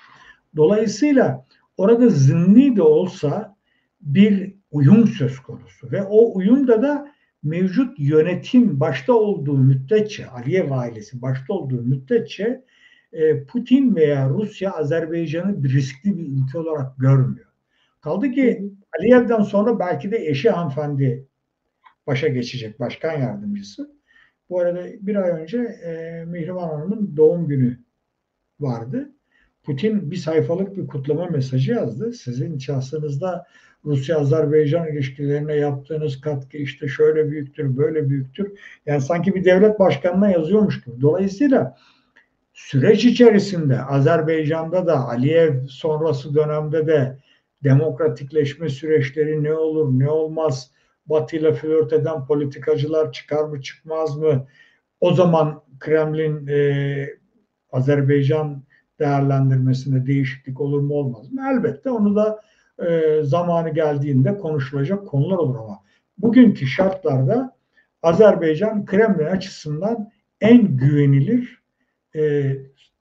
Dolayısıyla orada zımni de olsa bir uyum söz konusu ve o uyumda da mevcut yönetim başta olduğu müddetçe, Aliyev ailesi başta olduğu müddetçe Putin veya Rusya Azerbaycan'ı bir riskli bir ülke olarak görmüyor. Kaldı Hı ki hı. Aliyev'den sonra belki de eşi hanımefendi başa geçecek, başkan yardımcısı. Bu arada bir ay önce Mihrimah Hanım'ın doğum günü vardı. Putin bir sayfalık bir kutlama mesajı yazdı. Sizin şahsınızda Rusya-Azerbaycan ilişkilerine yaptığınız katkı işte şöyle büyüktür, böyle büyüktür. Yani sanki bir devlet başkanına yazıyormuş gibi. Dolayısıyla süreç içerisinde Azerbaycan'da da Aliyev sonrası dönemde de demokratikleşme süreçleri ne olur, ne olmaz, Batı ile flört eden politikacılar çıkar mı, çıkmaz mı? O zaman Kremlin Azerbaycan değerlendirmesinde değişiklik olur mu olmaz mı? Elbette onu da zamanı geldiğinde konuşulacak konular olur ama bugünkü şartlarda Azerbaycan Kremlin açısından en güvenilir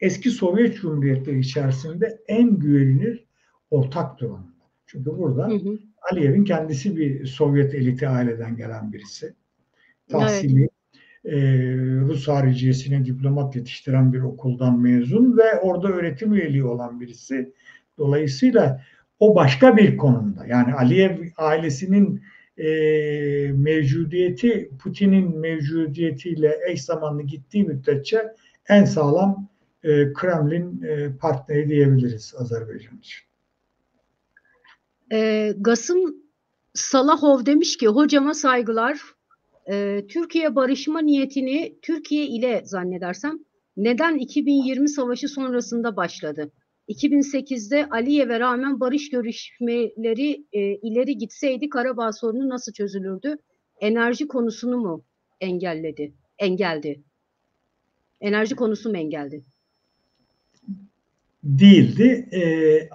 eski Sovyet Cumhuriyetleri içerisinde en güvenilir ortak durumunda. Çünkü Hı burada hı. Aliyev'in kendisi bir Sovyet eliti aileden gelen birisi. Evet. Tahsili Rus hariciyesine diplomat yetiştiren bir okuldan mezun ve orada öğretim üyeliği olan birisi. Dolayısıyla o başka bir konumda. Yani Aliyev ailesinin mevcudiyeti Putin'in mevcudiyetiyle eş zamanlı gittiği müddetçe en sağlam Kremlin partneri diyebiliriz Azerbaycan için. Gasım Salahov demiş ki hocama saygılar. Türkiye barışma niyetini Türkiye ile zannedersem neden 2020 savaşı sonrasında başladı? 2008'de Aliyev'e rağmen barış görüşmeleri ileri gitseydi Karabağ sorunu nasıl çözülürdü? Enerji konusunu mu engeldi? Enerji konusu mu engeldi? Değildi.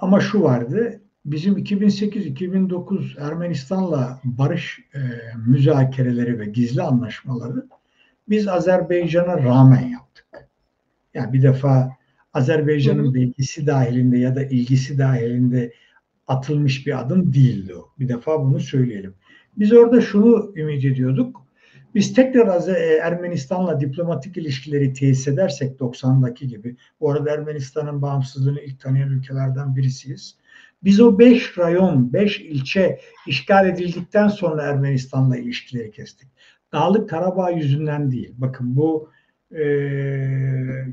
Ama şu vardı. Bizim 2008-2009 Ermenistan'la barış müzakereleri ve gizli anlaşmaları biz Azerbaycan'a rağmen yaptık. Yani bir defa Azerbaycan'ın bilgisi dahilinde ya da ilgisi dahilinde atılmış bir adım değildi o. Bir defa bunu söyleyelim. Biz orada şunu ümit ediyorduk. Biz tekrar Ermenistan'la diplomatik ilişkileri tesis edersek 90'daki gibi, bu arada Ermenistan'ın bağımsızlığını ilk tanıyan ülkelerden birisiyiz. Biz o 5 rayon, 5 ilçe işgal edildikten sonra Ermenistan'la ilişkileri kestik. Dağlık Karabağ yüzünden değil. Bakın bu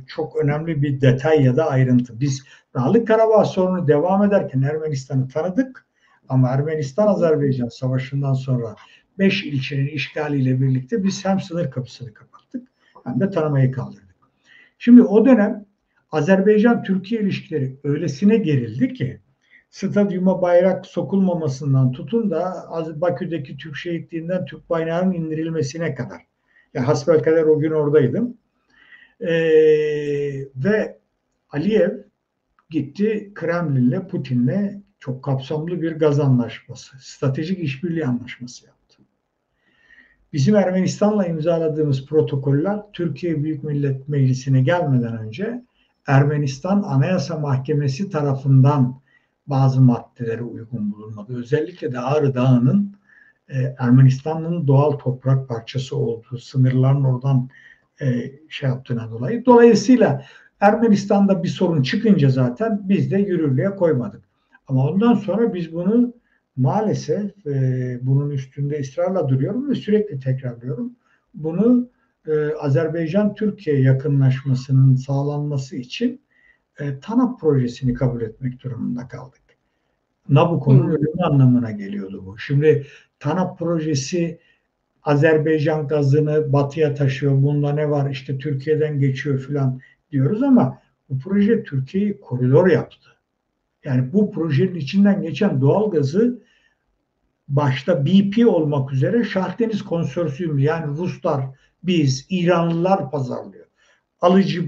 çok önemli bir detay ya da ayrıntı. Biz Dağlık Karabağ sorunu devam ederken Ermenistan'ı tanıdık ama Ermenistan-Azerbaycan savaşından sonra 5 ilçenin işgaliyle birlikte biz hem sınır kapısını kapattık hem de tanımayı kaldırdık. Şimdi o dönem Azerbaycan-Türkiye ilişkileri öylesine gerildi ki stadyuma bayrak sokulmamasından tutun da Bakü'deki Türk şehitliğinden Türk bayrağının indirilmesine kadar. Ya hasbelkader o gün oradaydım. Ve Aliyev gitti Kremlin'le Putin'le çok kapsamlı bir gaz anlaşması, stratejik işbirliği anlaşması yaptı. Bizim Ermenistan'la imzaladığımız protokoller Türkiye Büyük Millet Meclisi'ne gelmeden önce Ermenistan Anayasa Mahkemesi tarafından bazı maddelere uygun bulunmadı. Özellikle de Ağrı Dağı'nın Ermenistan'ın doğal toprak parçası olduğu, sınırların oradan şey yaptığına dolayı. Dolayısıyla Ermenistan'da bir sorun çıkınca zaten biz de yürürlüğe koymadık. Ama ondan sonra biz bunu maalesef bunun üstünde ısrarla duruyorum ve sürekli tekrarlıyorum. Bunu Azerbaycan-Türkiye yakınlaşmasının sağlanması için TANAP projesini kabul etmek durumunda kaldık. Nabuco'nun ölümü anlamına geliyordu bu. Şimdi TANAP projesi Azerbaycan gazını batıya taşıyor. Bunda ne var? İşte Türkiye'den geçiyor filan diyoruz ama bu proje Türkiye'yi koridor yaptı. Yani bu projenin içinden geçen doğal gazı başta BP olmak üzere Şahdeniz Konsorsiyumu yani Ruslar, biz, İranlılar pazarlıyor. Alıcı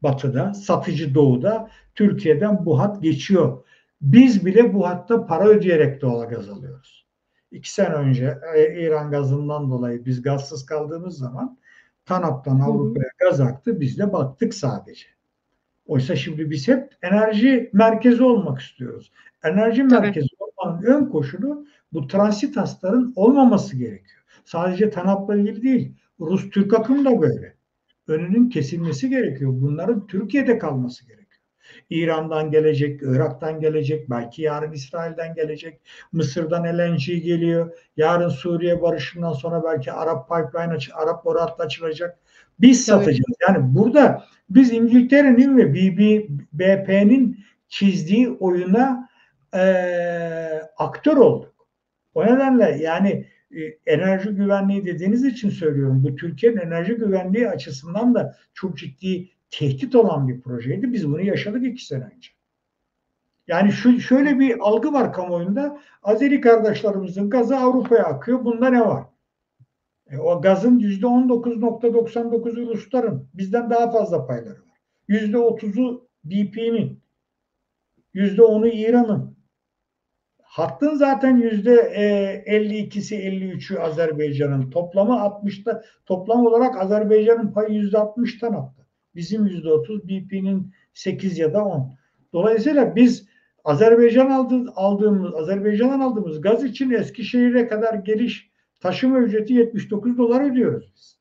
batıda, satıcı doğuda, Türkiye'den bu hat geçiyor. Biz bile bu hatta para ödeyerek doğalgaz alıyoruz. 2 sene önce İran gazından dolayı biz gazsız kaldığımız zaman TANAP'tan Avrupa'ya gaz aktı. Biz de baktık sadece. Oysa şimdi biz hep enerji merkezi olmak istiyoruz. Enerji merkezi olmanın ön koşulu bu transit hatların olmaması gerekiyor. Sadece TANAP'la ilgili değil. Rus-Türk akım da böyle. Önünün kesilmesi gerekiyor. Bunların Türkiye'de kalması gerekiyor. İran'dan gelecek, Irak'tan gelecek, belki yarın İsrail'den gelecek, Mısır'dan LNG geliyor. Yarın Suriye barışından sonra belki Arap pipeline, Arap boru hattı açılacak. Biz satacağız. Yani burada biz İngiltere'nin ve BP'nin çizdiği oyuna aktör olduk. O nedenle yani enerji güvenliği dediğiniz için söylüyorum. Bu Türkiye'nin enerji güvenliği açısından da çok ciddi tehdit olan bir projeydi. Biz bunu yaşadık 2 sene önce. Yani şöyle bir algı var kamuoyunda. Azeri kardeşlerimizin gazı Avrupa'ya akıyor. Bunda ne var? O gazın %19.99'u Rusların. Bizden daha fazla payları var. %30'u BP'nin. %10'u İran'ın. Hattın zaten %52'si 53'ü Azerbaycan'ın. Toplamı 60'ta. Toplam olarak Azerbaycan'ın payı %60'tan attı. Bizim %30, BP'nin 8 ya da 10. Dolayısıyla biz Azerbaycan'dan aldığımız gaz için Eskişehir'e kadar geliş taşıma ücreti $79 ödüyoruz biz.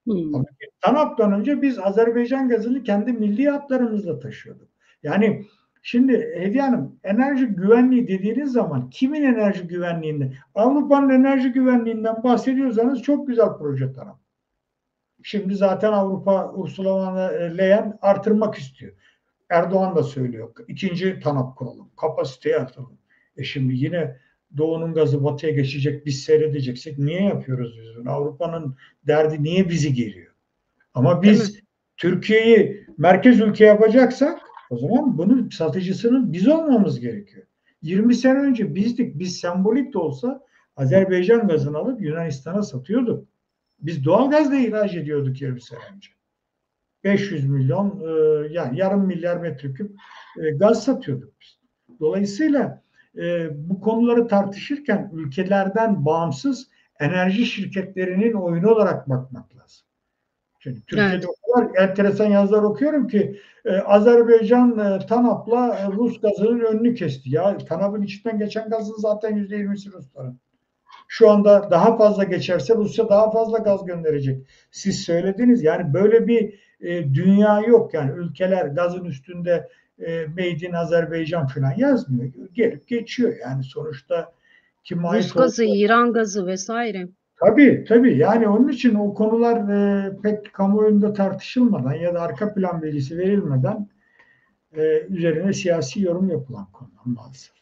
Hmm. Ama TANAP'tan önce biz Azerbaycan gazını kendi milli hatlarımızla taşıyorduk. Yani şimdi Hediye Hanım, enerji güvenliği dediğiniz zaman kimin enerji güvenliğinde? Avrupa'nın enerji güvenliğinden bahsediyorsanız çok güzel proje TANAP. Şimdi zaten Avrupa Ursula von der Leyen artırmak istiyor. Erdoğan da söylüyor. İkinci TANAP kuralım. Kapasiteyi artıralım. Şimdi yine Doğu'nun gazı batıya geçecek, biz seyredeceksek niye yapıyoruz biz bunu? Avrupa'nın derdi niye bizi geliyor? Ama Değil mi? biz Türkiye'yi merkez ülke yapacaksak o zaman bunun satıcısının biz olmamız gerekiyor. 20 sene önce bizdik. Biz sembolik de olsa Azerbaycan gazını alıp Yunanistan'a satıyorduk. Biz doğal gaz da ihraç ediyorduk 20 sene önce. 500 milyon yani yarım milyar metreküp gaz satıyorduk biz. Dolayısıyla bu konuları tartışırken ülkelerden bağımsız enerji şirketlerinin oyunu olarak bakmak lazım. Çünkü Türkiye'de Evet. o kadar enteresan yazılar okuyorum ki Azerbaycan TANAP'la Rus gazının önünü kesti. Ya TANAP'ın içinden geçen gazın zaten %20'si Rusların. Şu anda daha fazla geçerse Rusya daha fazla gaz gönderecek. Siz söylediniz yani böyle bir dünya yok yani ülkeler gazın üstünde Made in Azerbaycan falan yazmıyor. Gelip geçiyor yani sonuçta kime Rus ait gazı, olduğu. İran gazı vesaire. Tabii tabii yani onun için o konular pek kamuoyunda tartışılmadan ya da arka plan bilgisi verilmeden üzerine siyasi yorum yapılan konular maalesef.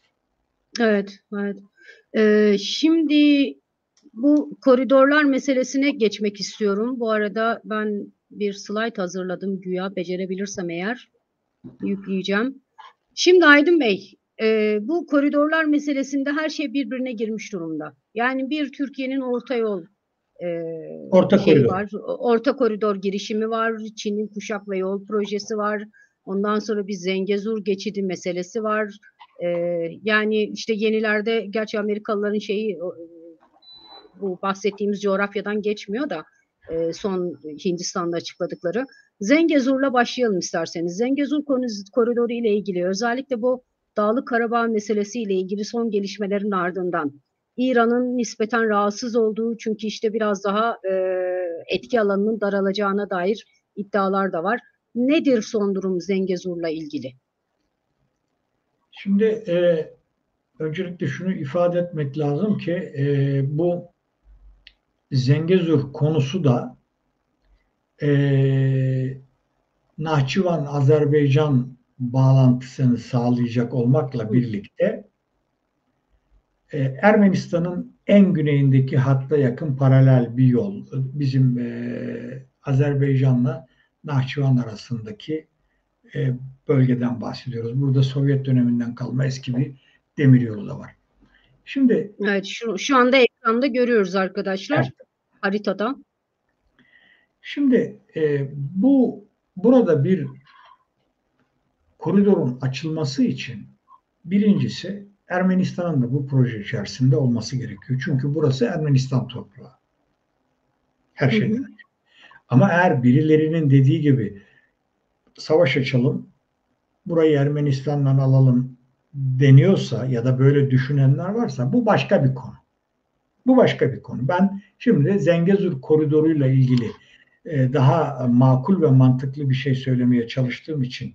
Evet, evet. Şimdi bu koridorlar meselesine geçmek istiyorum. Bu arada ben bir slide hazırladım güya becerebilirsem eğer yükleyeceğim. Şimdi Aydın Bey, bu koridorlar meselesinde her şey birbirine girmiş durumda. Yani bir Türkiye'nin orta yol e, Orta şeyi koridor. var, orta koridor girişimi var, Çin'in Kuşak ve Yol projesi var. Ondan sonra bir Zengezur geçidi meselesi var. E, Yani işte yenilerde gerçi Amerikalıların şeyi bu bahsettiğimiz coğrafyadan geçmiyor da son Hindistan'da açıkladıkları. Zengezur'la başlayalım isterseniz. Zengezur koridoru ile ilgili özellikle bu Dağlık Karabağ meselesiyle ilgili son gelişmelerin ardından İran'ın nispeten rahatsız olduğu çünkü işte biraz daha etki alanının daralacağına dair iddialar da var. Nedir son durum Zengezur'la ilgili? Şimdi öncelikle şunu ifade etmek lazım ki bu Zengezur konusu da e, Nahçıvan Azerbaycan bağlantısını sağlayacak olmakla Hı, birlikte Ermenistan'ın en güneyindeki hatta yakın paralel bir yol. Bizim Azerbaycan'la Nahçıvan arasındaki bölgeden bahsediyoruz. Burada Sovyet döneminden kalma eski bir demiryolu da var. Şimdi evet, şu anda ekranda görüyoruz arkadaşlar evet, haritada. şimdi burada bir koridorun açılması için birincisi Ermenistan'ın da bu proje içerisinde olması gerekiyor. Çünkü burası Ermenistan toprağı. Her Hı şeyden hı. önce. Ama eğer birilerinin dediği gibi savaş açalım, burayı Ermenistan'dan alalım deniyorsa ya da böyle düşünenler varsa bu başka bir konu. Bu başka bir konu. Ben şimdi Zengezur koridoruyla ilgili daha makul ve mantıklı bir şey söylemeye çalıştığım için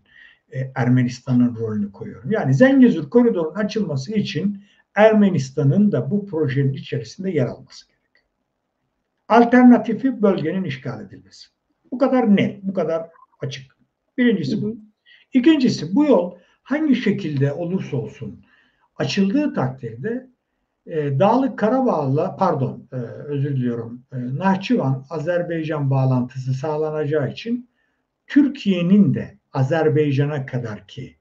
Ermenistan'ın rolünü koyuyorum. Yani Zengezur koridorun açılması için Ermenistan'ın da bu projenin içerisinde yer alması gerekiyor. Alternatifi bölgenin işgal edilmesi. Bu kadar net, bu kadar açık. Hı Birincisi bu. hı. İkincisi bu yol hangi şekilde olursa olsun açıldığı takdirde Dağlık Karabağ'la özür diliyorum Nahçıvan Azerbaycan bağlantısı sağlanacağı için Türkiye'nin de Azerbaycan'a kadarki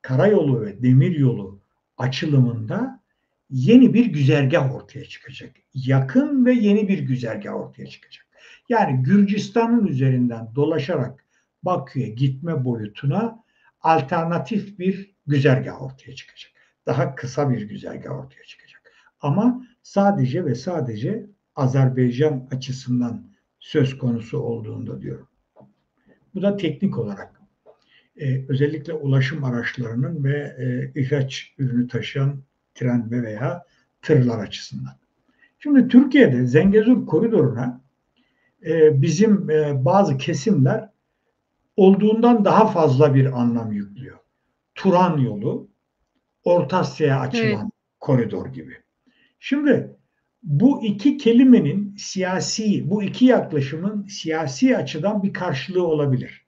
karayolu ve demiryolu açılımında yeni bir güzergah ortaya çıkacak. Yakın ve yeni bir güzergah ortaya çıkacak. Yani Gürcistan'ın üzerinden dolaşarak Bakü'ye gitme boyutuna alternatif bir güzergah ortaya çıkacak. Daha kısa bir güzergah ortaya çıkacak. Ama sadece ve sadece Azerbaycan açısından söz konusu olduğunda diyorum. Bu da teknik olarak özellikle ulaşım araçlarının ve ihraç ürünü taşıyan tren veya tırlar açısından. Şimdi Türkiye'de Zengezur koridoruna bizim bazı kesimler olduğundan daha fazla bir anlam yüklüyor. Turan yolu, Orta Asya'ya Evet. açılan koridor gibi. Şimdi bu iki kelimenin bu iki yaklaşımın siyasi açıdan bir karşılığı olabilir.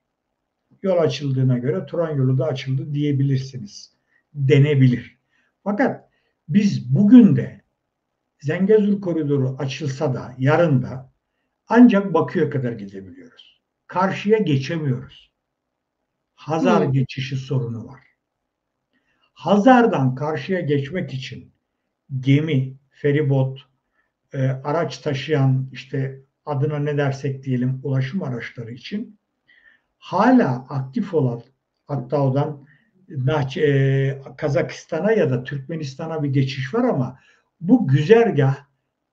Yol açıldığına göre Turan yolu da açıldı diyebilirsiniz. Denebilir. Fakat biz bugün de Zengezur koridoru açılsa da yarın da ancak Bakü'ye kadar gidebiliyoruz. Karşıya geçemiyoruz. Hazar Hı. geçişi sorunu var. Hazar'dan karşıya geçmek için gemi, feribot, araç taşıyan işte adına ne dersek diyelim ulaşım araçları için hala aktif olan hatta oradan Kazakistan'a ya da Türkmenistan'a bir geçiş var ama bu güzergah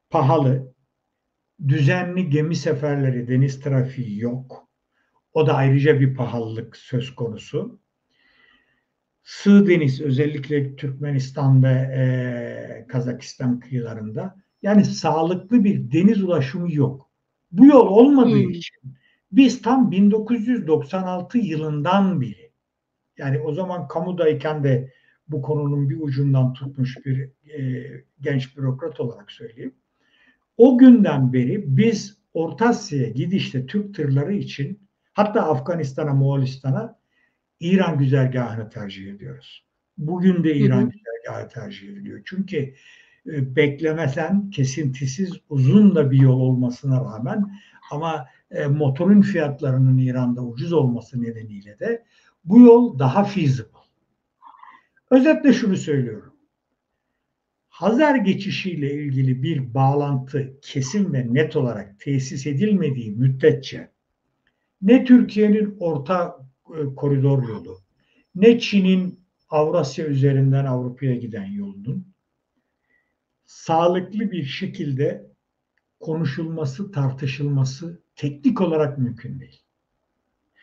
pahalı, düzenli gemi seferleri, deniz trafiği yok. O da ayrıca bir pahalılık söz konusu. Sığ deniz özellikle Türkmenistan ve Kazakistan kıyılarında yani sağlıklı bir deniz ulaşımı yok. Bu yol olmadığı Hı. için biz tam 1996 yılından beri yani o zaman kamudayken de bu konunun bir ucundan tutmuş bir genç bürokrat olarak söyleyeyim. O günden beri biz Orta Asya'ya gidişte Türk tırları için hatta Afganistan'a, Moğolistan'a İran güzergahını tercih ediyoruz. Bugün de Hı İran hı. güzergahı tercih ediliyor. Çünkü beklemesen kesintisiz uzun da bir yol olmasına rağmen ama motorun fiyatlarının İran'da ucuz olması nedeniyle de bu yol daha feasible. Özetle şunu söylüyorum. Hazar geçişiyle ilgili bir bağlantı kesin ve net olarak tesis edilmediği müddetçe ne Türkiye'nin orta koridor yolu, ne Çin'in Avrasya üzerinden Avrupa'ya giden yolunun sağlıklı bir şekilde konuşulması, tartışılması teknik olarak mümkün değil.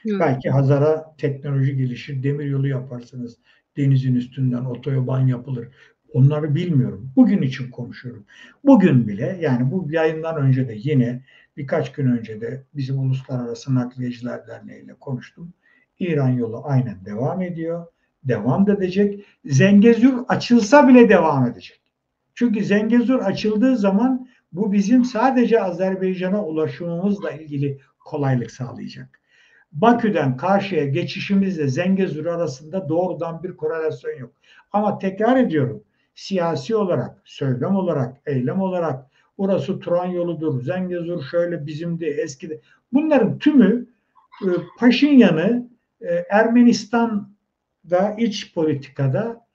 Evet. Belki Hazar'a teknoloji gelişir, demiryolu yaparsınız, denizin üstünden otoban yapılır. Onları bilmiyorum. Bugün için konuşuyorum. Bugün bile yani bu yayından önce de yine birkaç gün önce de bizim Uluslararası Nakliyeciler Derneği ile konuştum. İran yolu aynen devam ediyor. Devam da edecek. Zengezur açılsa bile devam edecek. Çünkü Zengezur açıldığı zaman bu bizim sadece Azerbaycan'a ulaşımımızla ilgili kolaylık sağlayacak. Bakü'den karşıya geçişimizle Zengezur arasında doğrudan bir korelasyon yok. Ama tekrar ediyorum, siyasi olarak, söylem olarak, eylem olarak orası Turan yoludur, Zengezur şöyle bizimdi eskide. Bunların tümü Paşinyan'ı Ermenistan'da iç politikada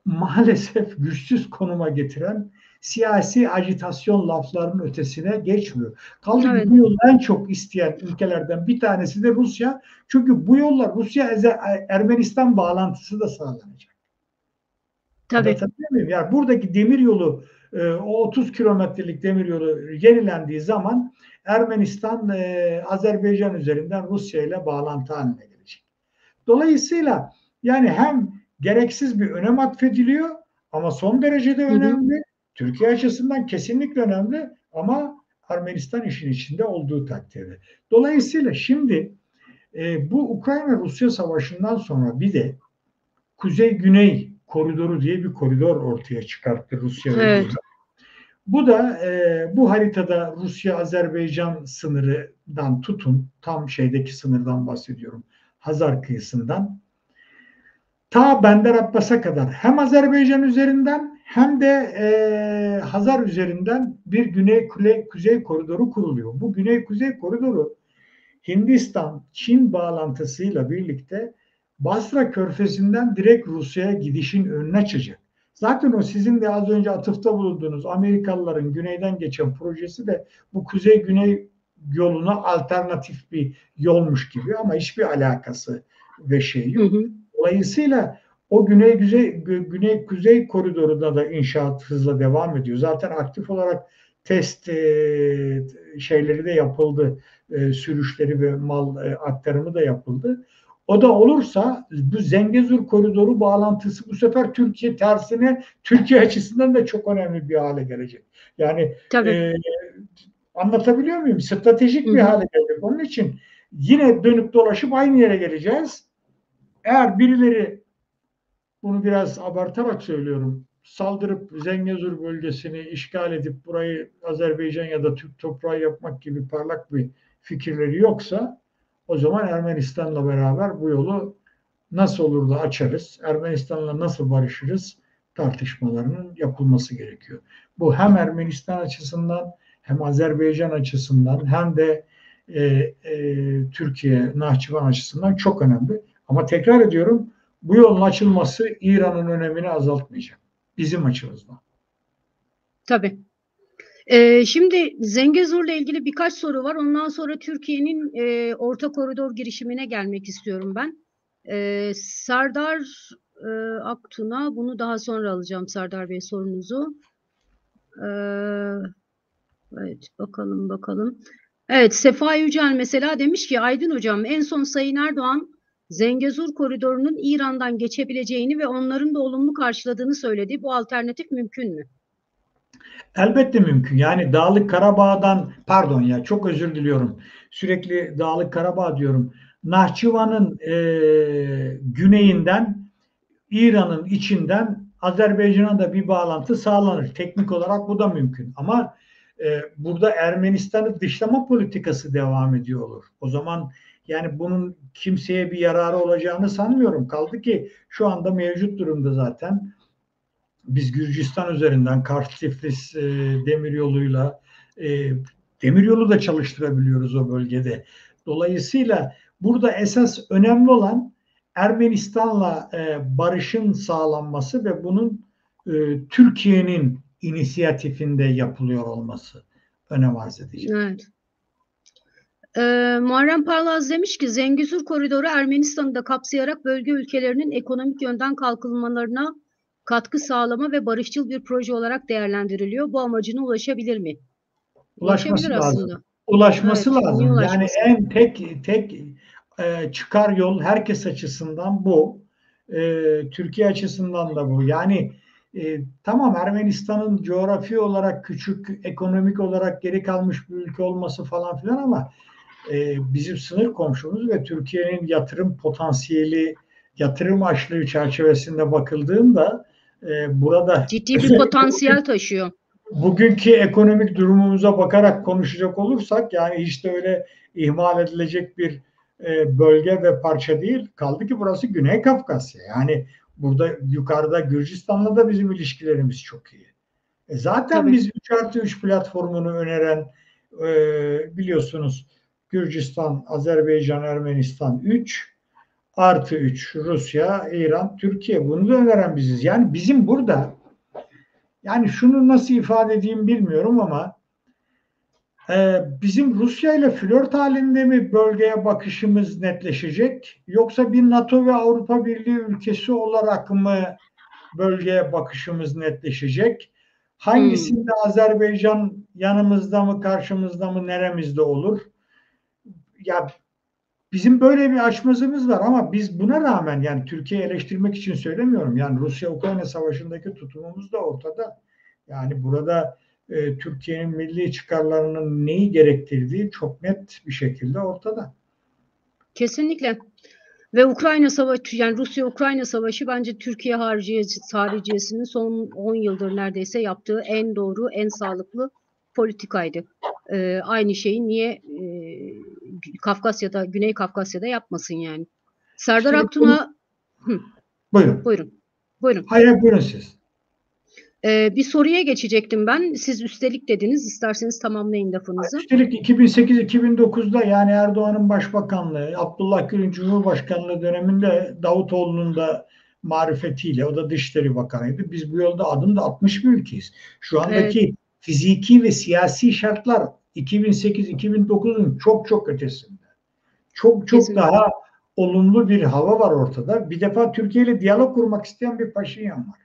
maalesef güçsüz konuma getiren siyasi ajitasyon laflarının ötesine geçmiyor. Kaldı ki Evet. bu yolu en çok isteyen ülkelerden bir tanesi de Rusya. Çünkü bu yollar Rusya-Ermenistan bağlantısı da sağlanacak. Tabii. Anlatabiliyor muyum? Yani buradaki demiryolu o 30 kilometrelik demiryolu yenilendiği zaman Ermenistan Azerbaycan üzerinden Rusya ile bağlantı haline gelecek. Dolayısıyla yani hem gereksiz bir önem atfediliyor ama son derecede Hı hı. önemli. Türkiye açısından kesinlikle önemli ama Ermenistan işin içinde olduğu takdirde. Dolayısıyla şimdi bu Ukrayna-Rusya savaşından sonra bir de Kuzey-Güney koridoru diye bir koridor ortaya çıkarttı Rusya ve Evet. İran. Bu da bu haritada Rusya-Azerbaycan sınırından tutun, tam şeydeki sınırdan bahsediyorum, Hazar kıyısından ta Bender Abbas'a kadar hem Azerbaycan üzerinden hem de Hazar üzerinden bir güney-kuzey koridoru kuruluyor. Bu güney-kuzey koridoru Hindistan-Çin bağlantısıyla birlikte Basra Körfezi'nden direkt Rusya'ya gidişin önüne açacak. Zaten o sizin de az önce atıfta bulunduğunuz Amerikalıların güneyden geçen projesi de bu kuzey-güney yoluna alternatif bir yolmuş gibi ama hiçbir alakası ve şey Hı yok. hı. Dolayısıyla o güney-kuzey koridorunda da inşaat hızla devam ediyor. Zaten aktif olarak test şeyleri de yapıldı. Sürüşleri ve mal aktarımı da yapıldı. O da olursa bu Zengezur koridoru bağlantısı bu sefer Türkiye tersine Türkiye açısından da çok önemli bir hale gelecek. Yani Tabii. Anlatabiliyor muyum? Stratejik Hı bir hı. hale geldik. Onun için yine dönüp dolaşıp aynı yere geleceğiz. Eğer birileri, bunu biraz abartarak söylüyorum, saldırıp Zengezur bölgesini işgal edip burayı Azerbaycan ya da Türk toprağı yapmak gibi parlak bir fikirleri yoksa, o zaman Ermenistan'la beraber bu yolu nasıl olur da açarız, Ermenistan'la nasıl barışırız tartışmalarının yapılması gerekiyor. Bu hem Ermenistan açısından hem Azerbaycan açısından hem de Türkiye, Nahçıvan açısından çok önemli. Ama tekrar ediyorum, bu yolun açılması İran'ın önemini azaltmayacak. Bizim açımızdan. Tabii. Şimdi Zengezur'la ilgili birkaç soru var. Ondan sonra Türkiye'nin Orta Koridor girişimine gelmek istiyorum ben. Serdar Aktun'a, bunu daha sonra alacağım Serdar Bey sorunuzu. Evet, bakalım. Evet, Sefa Yücel mesela demiş ki, Aydın Hocam, en son Sayın Erdoğan Zengezur koridorunun İran'dan geçebileceğini ve onların da olumlu karşıladığını söyledi. Bu alternatif mümkün mü? Elbette mümkün. Yani Dağlık Karabağ'dan, pardon ya, çok özür diliyorum. Sürekli Dağlık Karabağ diyorum. Nahçıvan'ın güneyinden, İran'ın içinden Azerbaycan'a da bir bağlantı sağlanır. Teknik olarak bu da mümkün. Ama burada Ermenistan'ın dışlama politikası devam ediyor olur. O zaman yani bunun kimseye bir yararı olacağını sanmıyorum. Kaldı ki şu anda mevcut durumda zaten biz Gürcistan üzerinden Kars-Tiflis demiryoluyla demiryolu da çalıştırabiliyoruz o bölgede. Dolayısıyla burada esas önemli olan Ermenistan'la barışın sağlanması ve bunun Türkiye'nin inisiyatifinde yapılıyor olması önem arz edecek. Evet. Muharrem Parlaz demiş ki, Zengezur koridoru Ermenistan'ı da kapsayarak bölge ülkelerinin ekonomik yönden kalkınmalarına katkı sağlama ve barışçıl bir proje olarak değerlendiriliyor. Bu amacına ulaşabilir mi? Ulaşabilir Ulaşması lazım. aslında. Evet, Ulaşması niye lazım. Yani ulaşmasın? en tek çıkar yol herkes açısından bu. Türkiye açısından da bu. Yani tamam, Ermenistan'ın coğrafi olarak küçük, ekonomik olarak geri kalmış bir ülke olması falan filan ama bizim sınır komşumuz ve Türkiye'nin yatırım potansiyeli, yatırım açlığı çerçevesinde bakıldığında burada Ciddi bir potansiyel taşıyor. bugünkü ekonomik durumumuza bakarak konuşacak olursak, yani hiç de öyle ihmal edilecek bir bölge ve parça değil. Kaldı ki burası Güney Kafkasya. Yani burada yukarıda Gürcistan'la da bizim ilişkilerimiz çok iyi. Zaten Tabii. biz 3+3 platformunu öneren, biliyorsunuz, Gürcistan, Azerbaycan, Ermenistan 3+3 Rusya, İran, Türkiye, bunu da öneren biziz. Yani bizim burada, yani şunu nasıl ifade edeyim bilmiyorum ama bizim Rusya ile flört halinde mi bölgeye bakışımız netleşecek, yoksa bir NATO ve Avrupa Birliği ülkesi olarak mı bölgeye bakışımız netleşecek? Hangisinde Azerbaycan yanımızda mı, karşımızda mı, neremizde olur? Ya bizim böyle bir açmazımız var ama biz buna rağmen, yani Türkiye'yi eleştirmek için söylemiyorum. Yani Rusya-Ukrayna savaşındaki tutumumuz da ortada. Yani burada Türkiye'nin milli çıkarlarının neyi gerektirdiği çok net bir şekilde ortada. Kesinlikle. Ve Ukrayna Savaşı, yani Rusya-Ukrayna Savaşı bence Türkiye hariciyesinin son 10 yıldır neredeyse yaptığı en doğru, en sağlıklı politikaydı. Aynı şeyi niye Kafkasya'da, Güney Kafkasya'da yapmasın yani. Serdar İşte bunu, Aktun'a buyurun. buyurun. Hayır, buyurun siz. Bir soruya geçecektim ben. Siz üstelik dediniz. İsterseniz tamamlayın lafınızı. Üstelik 2008-2009'da, yani Erdoğan'ın başbakanlığı, Abdullah Gül'ün Cumhurbaşkanlığı döneminde Davutoğlu'nun da marifetiyle, o da Dışişleri Bakanıydı, biz bu yolda adım da atmış bir ülkeyiz. Şu andaki fiziki ve siyasi şartlar 2008-2009'un çok çok ötesinde. Çok Kesinlikle. daha olumlu bir hava var ortada. Bir defa Türkiye ile diyalog kurmak isteyen bir Paşinyan var.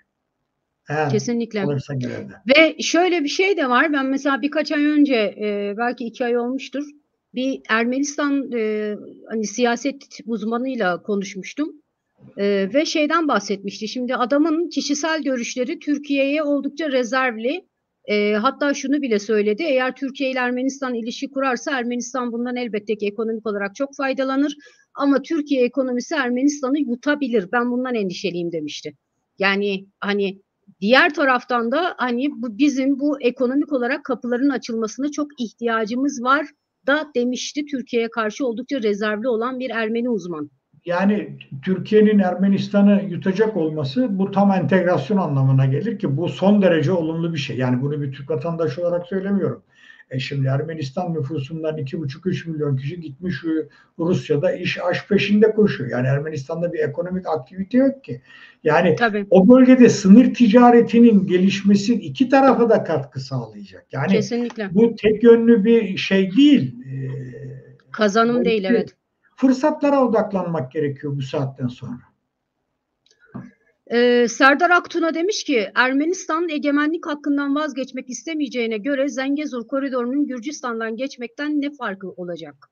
Eğer Kesinlikle. alırsa görevde. Ve şöyle bir şey de var. Ben mesela birkaç ay önce, belki 2 ay olmuştur, bir Ermenistan hani siyaset uzmanıyla konuşmuştum. Ve şeyden bahsetmişti. Şimdi adamın kişisel görüşleri Türkiye'ye oldukça rezervli. Hatta şunu bile söyledi, eğer Türkiye ile Ermenistan ilişki kurarsa Ermenistan bundan elbette ki ekonomik olarak çok faydalanır. Ama Türkiye ekonomisi Ermenistan'ı yutabilir. Ben bundan endişeliyim demişti. Yani hani diğer taraftan da hani bizim bu ekonomik olarak kapıların açılmasına çok ihtiyacımız var da demişti, Türkiye'ye karşı oldukça rezervli olan bir Ermeni uzman. Yani Türkiye'nin Ermenistan'ı yutacak olması bu tam entegrasyon anlamına gelir ki bu son derece olumlu bir şey. Yani bunu bir Türk vatandaşı olarak söylemiyorum. Şimdi Ermenistan nüfusundan 2,5-3 milyon kişi gitmiş Rusya'da iş aş peşinde koşuyor. Yani Ermenistan'da bir ekonomik aktivite yok ki. Yani Tabii, o bölgede sınır ticaretinin gelişmesi iki tarafa da katkı sağlayacak. Yani kesinlikle. bu tek yönlü bir şey değil. Kazanım değil, evet. Fırsatlara odaklanmak gerekiyor bu saatten sonra. Serdar Aktun'a demiş ki Ermenistan egemenlik hakkından vazgeçmek istemeyeceğine göre Zengezur koridorunun Gürcistan'dan geçmekten ne farkı olacak?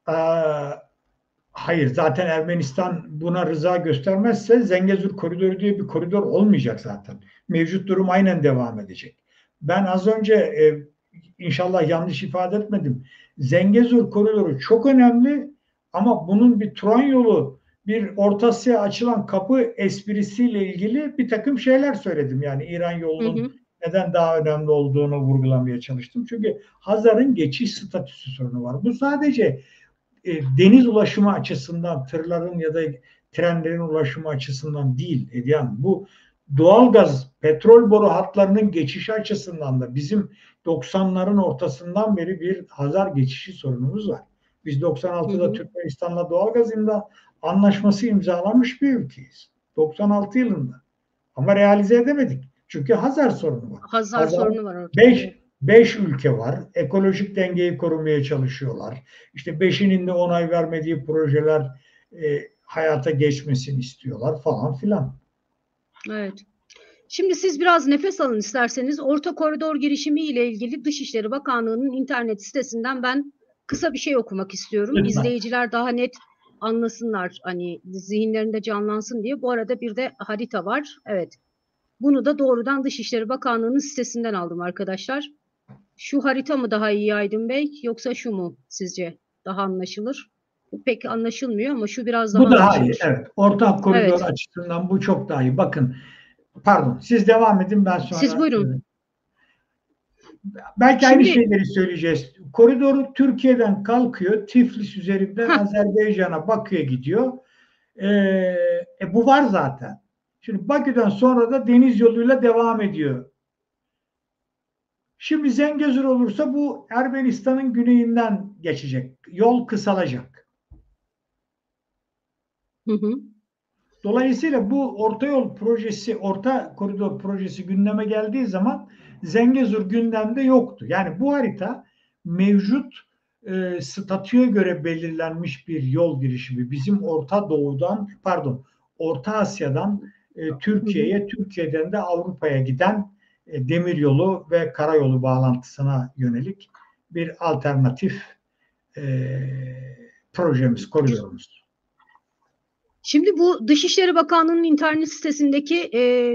Ee, hayır, zaten Ermenistan buna rıza göstermezse Zengezur koridoru diye bir koridor olmayacak zaten. Mevcut durum aynen devam edecek. Ben az önce inşallah yanlış ifade etmedim. Zengezur koridoru çok önemli ama bunun bir Turan yolu, bir Orta Asya'ya açılan kapı esprisiyle ilgili bir takım şeyler söyledim. Yani İran Hı hı, yolunun neden daha önemli olduğunu vurgulamaya çalıştım. Çünkü Hazar'ın geçiş statüsü sorunu var. Bu sadece deniz ulaşımı açısından, tırların ya da trenlerin ulaşımı açısından değil Ediyan. Bu doğalgaz, petrol boru hatlarının geçişi açısından da bizim 90'ların ortasından beri bir Hazar geçişi sorunumuz var. Biz hı 96'da hı. Türkmenistan'la doğalgaz anlaşması imzalamış bir ülkeyiz. 96 yılında. Ama realize edemedik. Çünkü Hazar sorunu var. Hazar Hazar'ın sorunu var ortada. Evet. 5 ülke var. Ekolojik dengeyi korumaya çalışıyorlar. İşte 5'inin de onay vermediği projeler hayata geçmesini istiyorlar falan filan. Evet. Şimdi siz biraz nefes alın isterseniz. Orta koridor girişimi ile ilgili Dışişleri Bakanlığı'nın internet sitesinden ben kısa bir şey okumak istiyorum. Lütfen. İzleyiciler daha net anlasınlar, hani zihinlerinde canlansın diye. Bu arada bir de harita var. Evet. Bunu da doğrudan Dışişleri Bakanlığı'nın sitesinden aldım arkadaşlar. Şu harita mı daha iyi Aydın Bey, yoksa şu mu sizce daha anlaşılır? Bu pek anlaşılmıyor ama şu biraz daha Bu daha iyi. anlaşılır. Evet. Ortak koridor Evet. açısından bu çok daha iyi. Bakın, pardon, siz devam edin, ben Siz sonra buyurun. belki aynı Şimdi şeyleri söyleyeceğiz. Koridoru Türkiye'den kalkıyor. Tiflis üzerinden heh, Azerbaycan'a, Bakü'ye gidiyor. Bu var zaten. Şimdi Bakü'den sonra da deniz yoluyla devam ediyor. Şimdi Zengezur olursa bu Ermenistan'ın güneyinden geçecek. Yol kısalacak. hı hı, Dolayısıyla bu orta yol projesi, orta koridor projesi gündeme geldiği zaman Zengezur gündemde yoktu. Yani bu harita mevcut statüye göre belirlenmiş bir yol girişimi. Bizim Orta Doğu'dan, pardon, Orta Asya'dan hı hı. Türkiye'ye, Türkiye'den de Avrupa'ya giden demiryolu ve karayolu bağlantısına yönelik bir alternatif e, projemiz, koridorumuz. Şimdi bu Dışişleri Bakanlığı'nın internet sitesindeki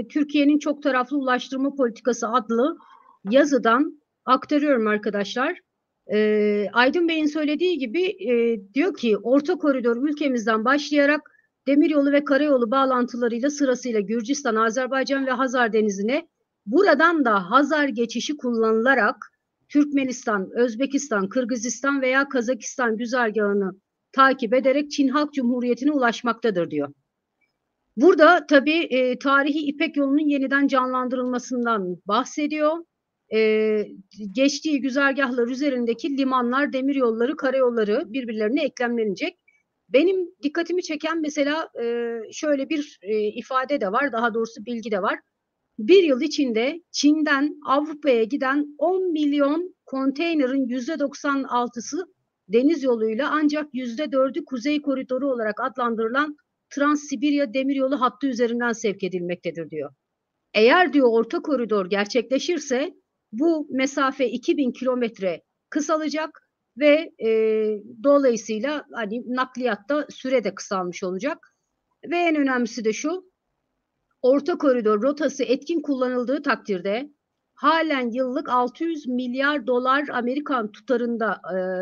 Türkiye'nin çok taraflı ulaştırma politikası adlı yazıdan aktarıyorum arkadaşlar. Aydın Bey'in söylediği gibi diyor ki orta koridor ülkemizden başlayarak demiryolu ve karayolu bağlantılarıyla sırasıyla Gürcistan, Azerbaycan ve Hazar Denizi'ne, buradan da Hazar geçişi kullanılarak Türkmenistan, Özbekistan, Kırgızistan veya Kazakistan güzergahını takip ederek Çin Halk Cumhuriyeti'ne ulaşmaktadır diyor. Burada tabii tarihi İpek yolunun yeniden canlandırılmasından bahsediyor. Geçtiği güzergahlar üzerindeki limanlar, demiryolları, karayolları birbirlerine eklemlenecek. Benim dikkatimi çeken mesela şöyle bir ifade de var, daha doğrusu bilgi de var. Bir yıl içinde Çin'den Avrupa'ya giden 10 milyon konteynerin %96'sı deniz yoluyla, ancak %4'ü Kuzey Koridoru olarak adlandırılan Trans-Sibirya Demiryolu hattı üzerinden sevk edilmektedir diyor. Eğer diyor orta koridor gerçekleşirse bu mesafe 2000 kilometre kısalacak ve dolayısıyla hani nakliyatta süre de kısalmış olacak. Ve en önemlisi de şu: Orta koridor rotası etkin kullanıldığı takdirde halen yıllık 600 milyar dolar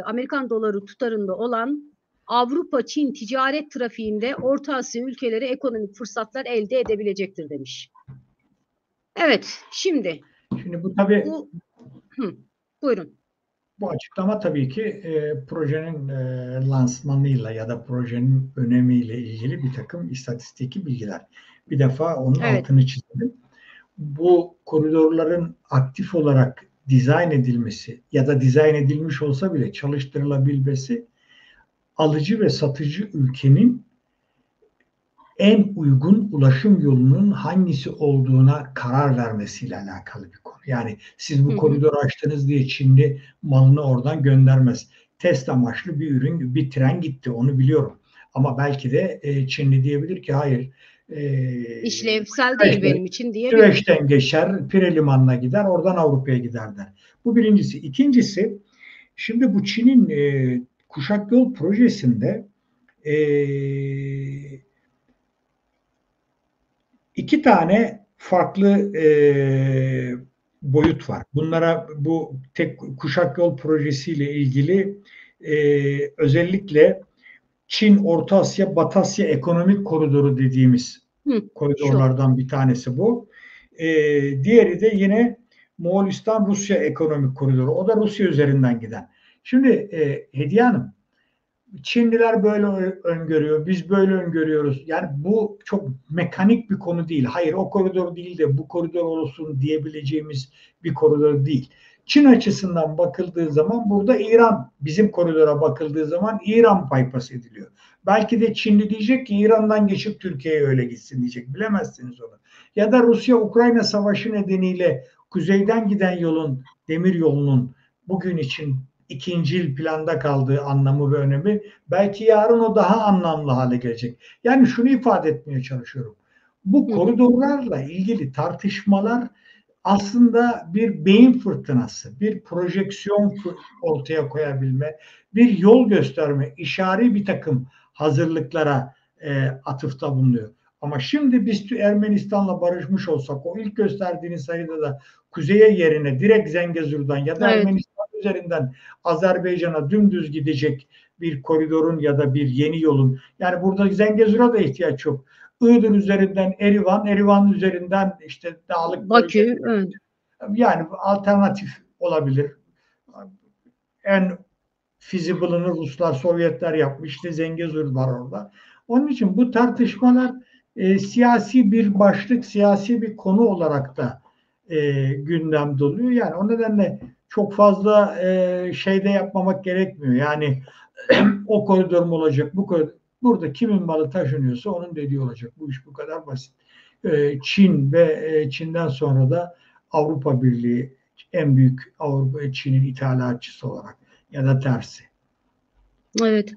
Amerikan doları tutarında olan Avrupa-Çin ticaret trafiğinde Orta Asya ülkeleri ekonomik fırsatlar elde edebilecektir demiş. Evet, şimdi bu tabii buyurun. Bu açıklama tabii ki projenin lansmanıyla ya da projenin önemiyle ilgili bir takım istatistiki bilgiler. Bir defa onun altını çizelim. Bu koridorların aktif olarak dizayn edilmesi ya da dizayn edilmiş olsa bile çalıştırılabilmesi alıcı ve satıcı ülkenin en uygun ulaşım yolunun hangisi olduğuna karar vermesiyle alakalı bir konu. Yani siz bu koridoru açtınız diye Çinli malını oradan göndermez. Test amaçlı bir ürün, bir tren gitti, onu biliyorum. Ama belki de Çinli diyebilir ki hayır. İşlevsel değil benim için diyebilir. Süveyş'ten geçer, Pire Limanı'na gider, oradan Avrupa'ya gider der. Bu birincisi. İkincisi, şimdi bu Çin'in Kuşak Yol projesinde iki tane farklı boyut var. Bunlara bu tek kuşak yol projesiyle ilgili özellikle Çin, Orta Asya, Batı Asya ekonomik koridoru dediğimiz koridorlardan bir tanesi bu. Diğeri de yine Moğolistan-Rusya ekonomik koridoru. O da Rusya üzerinden giden. Şimdi Hediye Hanım, Çinliler böyle öngörüyor, biz böyle öngörüyoruz. Yani bu çok mekanik bir konu değil. Hayır, o koridor değil de bu koridor olsun diyebileceğimiz bir koridor değil. Çin açısından bakıldığı zaman burada İran, bizim koridora bakıldığı zaman İran bypass ediliyor. Belki de Çinli diyecek ki İran'dan geçip Türkiye'ye öyle gitsin diyecek. Bilemezsiniz onu. Ya da Rusya-Ukrayna savaşı nedeniyle kuzeyden giden yolun, demir yolunun bugün için ikincil planda kaldığı anlamı ve önemi, belki yarın o daha anlamlı hale gelecek. Yani şunu ifade etmeye çalışıyorum. Bu koridorlarla ilgili tartışmalar aslında bir beyin fırtınası, bir projeksiyon ortaya koyabilme, bir yol gösterme, işari bir takım hazırlıklara atıfta bulunuyor. Ama şimdi biz Ermenistan'la barışmış olsak, o ilk gösterdiğiniz sayıda da kuzeye yerine direkt Zengezur'dan ya da Ermenistan üzerinden Azerbaycan'a dümdüz gidecek bir koridorun ya da bir yeni yolun, yani burada Zengezur'a da ihtiyaç yok. Iğdır üzerinden Erivan, Erivan üzerinden işte Dağlık Bakü, yani alternatif olabilir. En feasible'ını Ruslar, Sovyetler yapmış. İşte Zengezur var orada. Onun için bu tartışmalar siyasi bir başlık, siyasi bir konu olarak da gündemde oluyor. Yani o nedenle çok fazla şeyde yapmamak gerekmiyor. Yani o koridor mu olacak, bu koridor. Burada kimin malı taşınıyorsa onun dediği olacak. Bu iş bu kadar basit. Çin ve Çin'den sonra da Avrupa Birliği en büyük Avrupa Çin'in ithalatçısı olarak ya da tersi. Evet.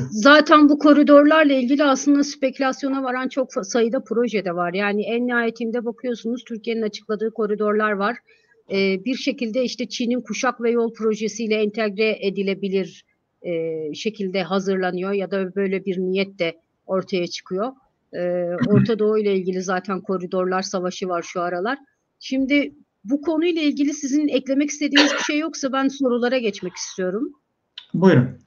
Zaten bu koridorlarla ilgili aslında spekülasyona varan çok sayıda proje de var. Yani en nihayetinde bakıyorsunuz Türkiye'nin açıkladığı koridorlar var. Bir şekilde işte Çin'in kuşak ve yol projesiyle entegre edilebilir şekilde hazırlanıyor ya da böyle bir niyet de ortaya çıkıyor. Orta Doğu ile ilgili zaten koridorlar savaşı var şu aralar. Şimdi bu konuyla ilgili sizin eklemek istediğiniz bir şey yoksa ben sorulara geçmek istiyorum. Buyurun.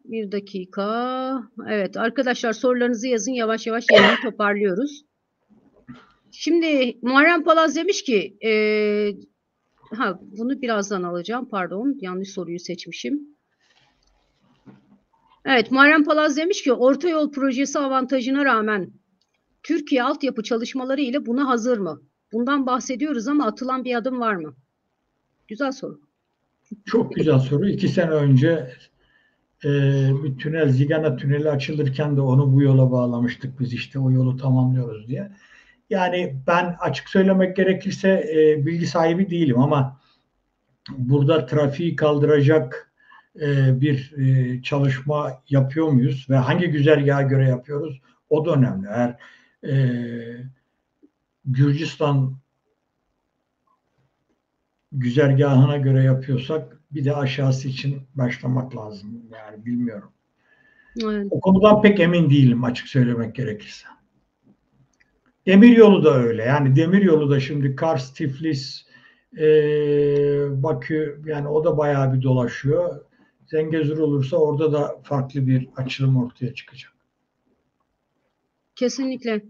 Bir dakika. Evet arkadaşlar sorularınızı yazın, yavaş yavaş yayını toparlıyoruz. Şimdi Muharrem Palaz demiş ki bunu birazdan alacağım, pardon yanlış soruyu seçmişim. Evet, Muharrem Palaz demiş ki orta yol projesi avantajına rağmen Türkiye altyapı çalışmaları ile buna hazır mı? Bundan bahsediyoruz ama atılan bir adım var mı? Güzel soru. Çok güzel soru. 2 sene önce bir tünel, Zigana Tüneli açılırken de onu bu yola bağlamıştık biz, işte o yolu tamamlıyoruz diye. Yani ben açık söylemek gerekirse bilgi sahibi değilim ama burada trafiği kaldıracak bir çalışma yapıyor muyuz ve hangi güzergaha göre yapıyoruz? O da önemli. Eğer Gürcistan güzergahına göre yapıyorsak bir de aşağısı için başlamak lazım. Yani bilmiyorum. Evet. O konudan pek emin değilim açık söylemek gerekirse. Demiryolu da öyle. Yani demiryolu da şimdi Kars, Tiflis, Bakü, yani o da bayağı bir dolaşıyor. Zengezur olursa orada da farklı bir açılım ortaya çıkacak. Kesinlikle.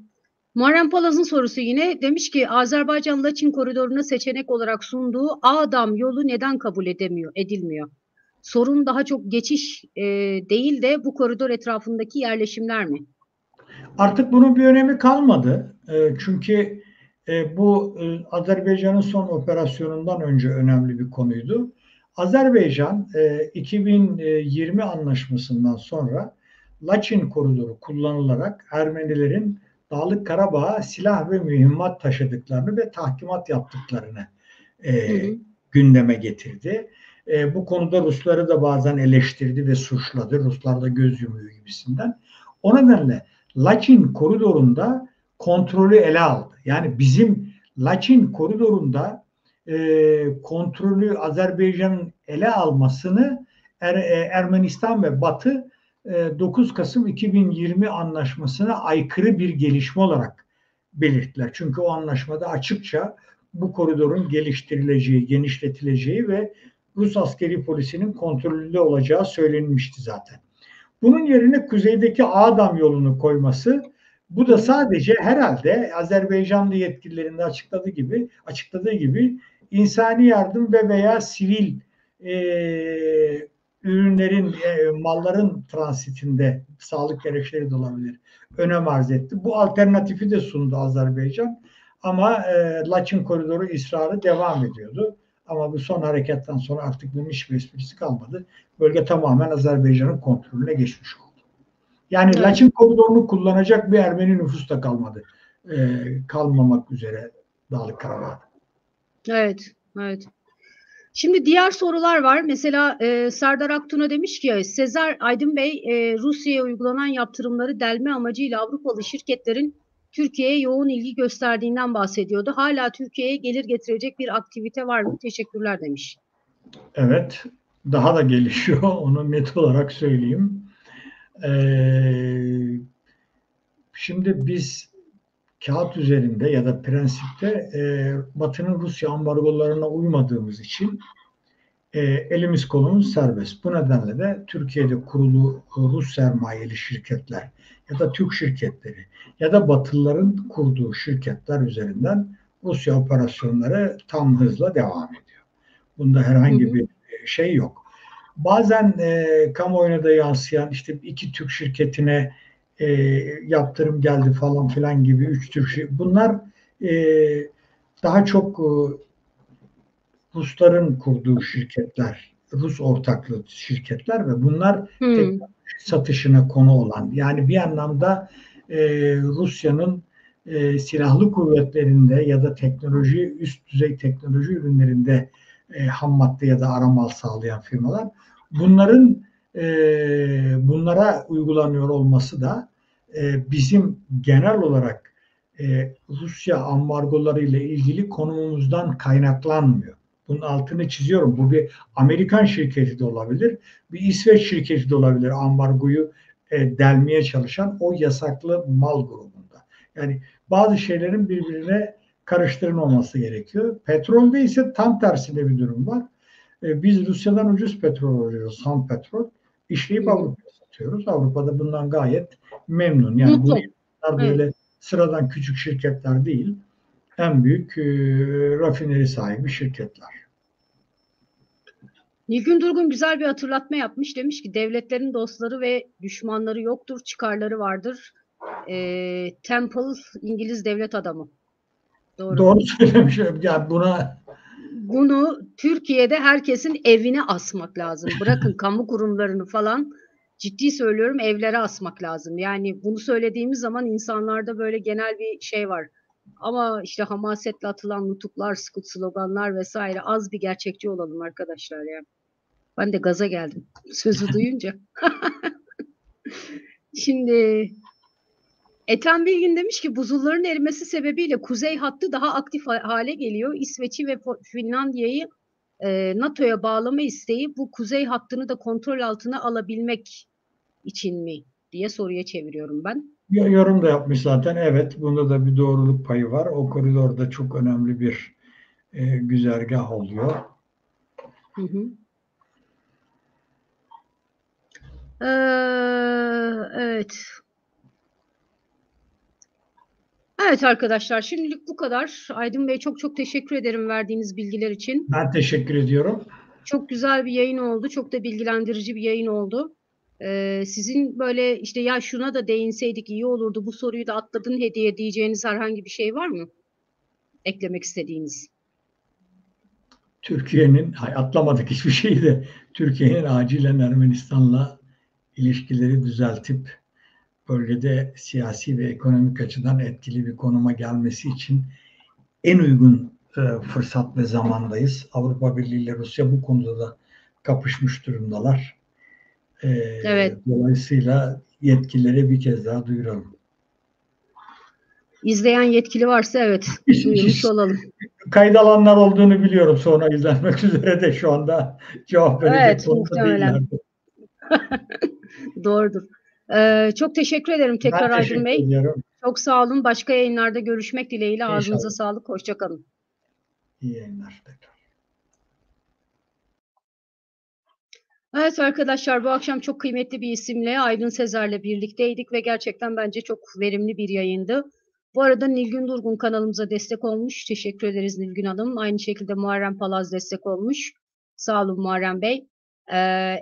Muharrem Palaz'ın sorusu yine demiş ki Azerbaycan-Laçin koridorunu seçenek olarak sunduğu Ağdam yolu neden kabul edilmiyor? Sorun daha çok geçiş değil de bu koridor etrafındaki yerleşimler mi? Artık bunun bir önemi kalmadı. Çünkü bu Azerbaycan'ın son operasyonundan önce önemli bir konuydu. Azerbaycan 2020 anlaşmasından sonra Laçin koridoru kullanılarak Ermenilerin Dağlık Karabağ'a silah ve mühimmat taşıdıklarını ve tahkimat yaptıklarını Hı e, hı. gündeme getirdi. Bu konuda Rusları da bazen eleştirdi ve suçladı. Ruslar da göz yumuyor gibisinden. O nedenle Laçin koridorunda kontrolü ele aldı. Yani bizim Laçin koridorunda kontrolü Azerbaycan'ın ele almasını Ermenistan ve Batı 9 Kasım 2020 anlaşmasına aykırı bir gelişme olarak belirttiler. Çünkü o anlaşmada açıkça bu koridorun geliştirileceği, genişletileceği ve Rus askeri polisinin kontrolünde olacağı söylenmişti zaten. Bunun yerine kuzeydeki Ağdam yolunu koyması, bu da sadece herhalde Azerbaycanlı yetkililerin de açıkladığı gibi insani yardım ve veya sivil e, ürünlerin, malların transitinde sağlık gereçleri de olabilir. Önem arz etti. Bu alternatifi de sundu Azerbaycan. Ama Laçin koridoru ısrarı devam ediyordu. Ama bu son harekattan sonra artık bunun hiçbir esprisi kalmadı. Bölge tamamen Azerbaycan'ın kontrolüne geçmiş oldu. Yani Evet. Laçin koridorunu kullanacak bir Ermeni nüfus da kalmadı. Kalmamak üzere Dağlık Karabağ'da. Evet. Evet. Şimdi diğer sorular var. Mesela Serdar Aktuna demiş ki Sezer Aydın Bey Rusya'ya uygulanan yaptırımları delme amacıyla Avrupalı şirketlerin Türkiye'ye yoğun ilgi gösterdiğinden bahsediyordu. Hala Türkiye'ye gelir getirecek bir aktivite var mı? Teşekkürler demiş. Evet, daha da gelişiyor. Onu net olarak söyleyeyim. Ee, Şimdi biz kağıt üzerinde ya da prensipte Batı'nın Rusya ambargolarına uymadığımız için elimiz kolumuz serbest. Bu nedenle de Türkiye'de kurulu Rus sermayeli şirketler ya da Türk şirketleri ya da Batılıların kurduğu şirketler üzerinden Rusya operasyonları tam hızla devam ediyor. Bunda Hı herhangi hı. bir şey yok. Bazen kamuoyuna da yansıyan işte iki Türk şirketine e, yaptırım geldi falan filan gibi üç Türk şirketi. Bunlar e, daha çok Rusların kurduğu şirketler, Rus ortaklı şirketler ve bunlar Hı teknoloji satışına konu olan, yani bir anlamda Rusya'nın silahlı kuvvetlerinde ya da teknoloji, üst düzey teknoloji ürünlerinde ham madde ya da aramal sağlayan firmalar. Bunların bunlara uygulanıyor olması da bizim genel olarak Rusya ambargoları ile ilgili konumumuzdan kaynaklanmıyor. Bunun altını çiziyorum. Bu bir Amerikan şirketi de olabilir, bir İsveç şirketi de olabilir ambargoyu delmeye çalışan o yasaklı mal grubunda. Yani bazı şeylerin birbirine karıştırılmaması gerekiyor. Petrolde ise tam tersine bir durum var. Biz Rusya'dan ucuz petrol alıyoruz, ham petrol. İşleyip hı. Avrupa'ya satıyoruz. Avrupa'da bundan gayet memnun. Yani bu Mutlu. şirketler de Evet. öyle sıradan küçük şirketler değil. En büyük rafineri sahibi şirketler. Nilgün Durgun güzel bir hatırlatma yapmış. Demiş ki devletlerin dostları ve düşmanları yoktur, çıkarları vardır. Temple İngiliz devlet adamı. Doğru. Doğru söylemiş. Yani buna Bunu Türkiye'de herkesin evine asmak lazım. Bırakın kamu kurumlarını falan. Ciddi söylüyorum evlere asmak lazım. Yani bunu söylediğimiz zaman insanlarda böyle genel bir şey var. Ama işte hamasetle atılan nutuklar, sloganlar vesaire az bir gerçekçi olalım arkadaşlar ya. Ben de gaza geldim sözü duyunca. Şimdi Ethem Bilgin demiş ki buzulların erimesi sebebiyle kuzey hattı daha aktif hale geliyor. İsveç'i ve Finlandiya'yı NATO'ya bağlama isteği bu kuzey hattını da kontrol altına alabilmek için mi diye soruya çeviriyorum ben. Yorum da yapmış zaten. Evet, bunda da bir doğruluk payı var. O koridorda çok önemli bir güzergah oluyor. Hı hı. Evet. Evet arkadaşlar, şimdilik bu kadar. Aydın Bey, çok çok teşekkür ederim verdiğiniz bilgiler için. Ben teşekkür ediyorum. Çok güzel bir yayın oldu. Çok da bilgilendirici bir yayın oldu. Sizin böyle işte ya şuna da değinseydik iyi olurdu, bu soruyu da atladın hediye diyeceğiniz herhangi bir şey var mı? Eklemek istediğiniz. Türkiye'nin, atlamadık hiçbir şeyi de, Türkiye'nin acilen Ermenistan'la ilişkileri düzeltip bölgede siyasi ve ekonomik açıdan etkili bir konuma gelmesi için en uygun fırsat ve zamandayız. Avrupa Birliği ile Rusya bu konuda da kapışmış durumdalar. Evet. Dolayısıyla yetkililere bir kez daha duyuralım. İzleyen yetkili varsa evet, duyurmuş olalım. Kayıt alanlar olduğunu biliyorum. Sonra izlenmek üzere de şu anda cevap verecek Evet, konuda muhtemelen. değillerdi. Doğrudur. Çok teşekkür ederim Ben tekrar Aydın teşekkür Bey. ediyorum. Çok sağ olun. Başka yayınlarda görüşmek dileğiyle. Ağzınıza İnşallah. sağlık. Hoşça kalın. İyi yayınlar tekrar. Evet arkadaşlar, bu akşam çok kıymetli bir isimle Aydın Sezer'le birlikteydik ve gerçekten bence çok verimli bir yayındı. Bu arada Nilgün Durgun kanalımıza destek olmuş. Teşekkür ederiz Nilgün Hanım. Aynı şekilde Muharrem Palaz destek olmuş. Sağ olun Muharrem Bey.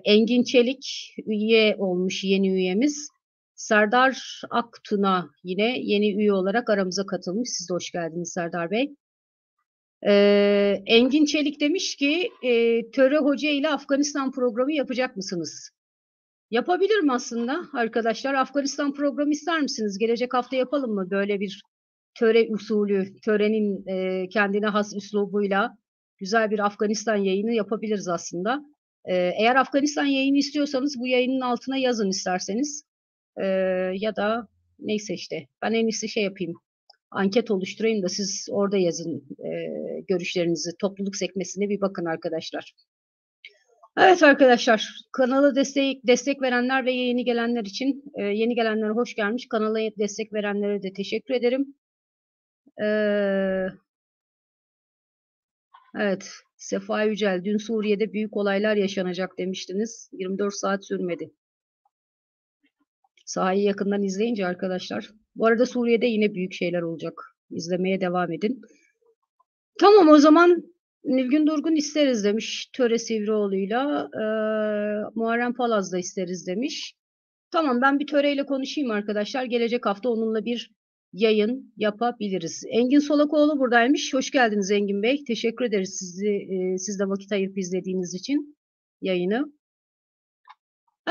Engin Çelik üye olmuş, yeni üyemiz. Serdar Aktuna yine yeni üye olarak aramıza katılmış. Siz de hoş geldiniz Serdar Bey. Engin Çelik demiş ki Töre Hoca ile Afganistan programı yapacak mısınız? Yapabilirim aslında arkadaşlar. Afganistan programı ister misiniz? Gelecek hafta yapalım mı? Böyle bir töre usulü, törenin kendine has üslubuyla güzel bir Afganistan yayını yapabiliriz aslında. Eğer Afganistan yayını istiyorsanız bu yayının altına yazın isterseniz. Ee, Ya da neyse işte ben en iyisi şey yapayım. Anket oluşturayım da siz orada yazın görüşlerinizi. Topluluk sekmesine bir bakın arkadaşlar. Evet arkadaşlar, kanala destek verenler ve yeni gelenler için yeni gelenlere hoş gelmiş. Kanala destek verenlere de teşekkür ederim. Evet, Sefa Yücel, dün Suriye'de büyük olaylar yaşanacak demiştiniz. 24 saat sürmedi. Sahayı yakından izleyince arkadaşlar. Bu arada Suriye'de yine büyük şeyler olacak. İzlemeye devam edin. Tamam, o zaman Nilgün Durgun isteriz demiş Töre Sivrioğlu'yla. Muharrem Palaz da isteriz demiş. Tamam, ben bir töreyle konuşayım arkadaşlar. Gelecek hafta onunla bir yayın yapabiliriz. Engin Solakoğlu buradaymış. Hoş geldiniz Engin Bey. Teşekkür ederiz siz de vakit ayırıp izlediğiniz için yayını.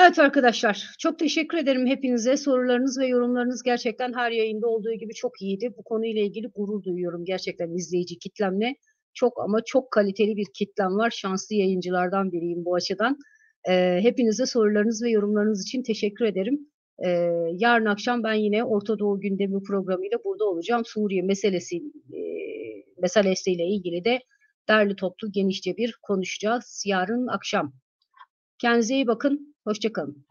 Evet arkadaşlar, çok teşekkür ederim hepinize. Sorularınız ve yorumlarınız gerçekten her yayında olduğu gibi çok iyiydi. Bu konuyla ilgili gurur duyuyorum gerçekten izleyici kitlemle. Çok ama çok kaliteli bir kitlem var. Şanslı yayıncılardan biriyim bu açıdan. Hepinize sorularınız ve yorumlarınız için teşekkür ederim. Yarın akşam ben yine Orta Doğu gündemi programıyla burada olacağım. Suriye meselesiyle ilgili de derli toplu genişçe bir konuşacağız yarın akşam. Kendinize iyi bakın. Hoşça kalın.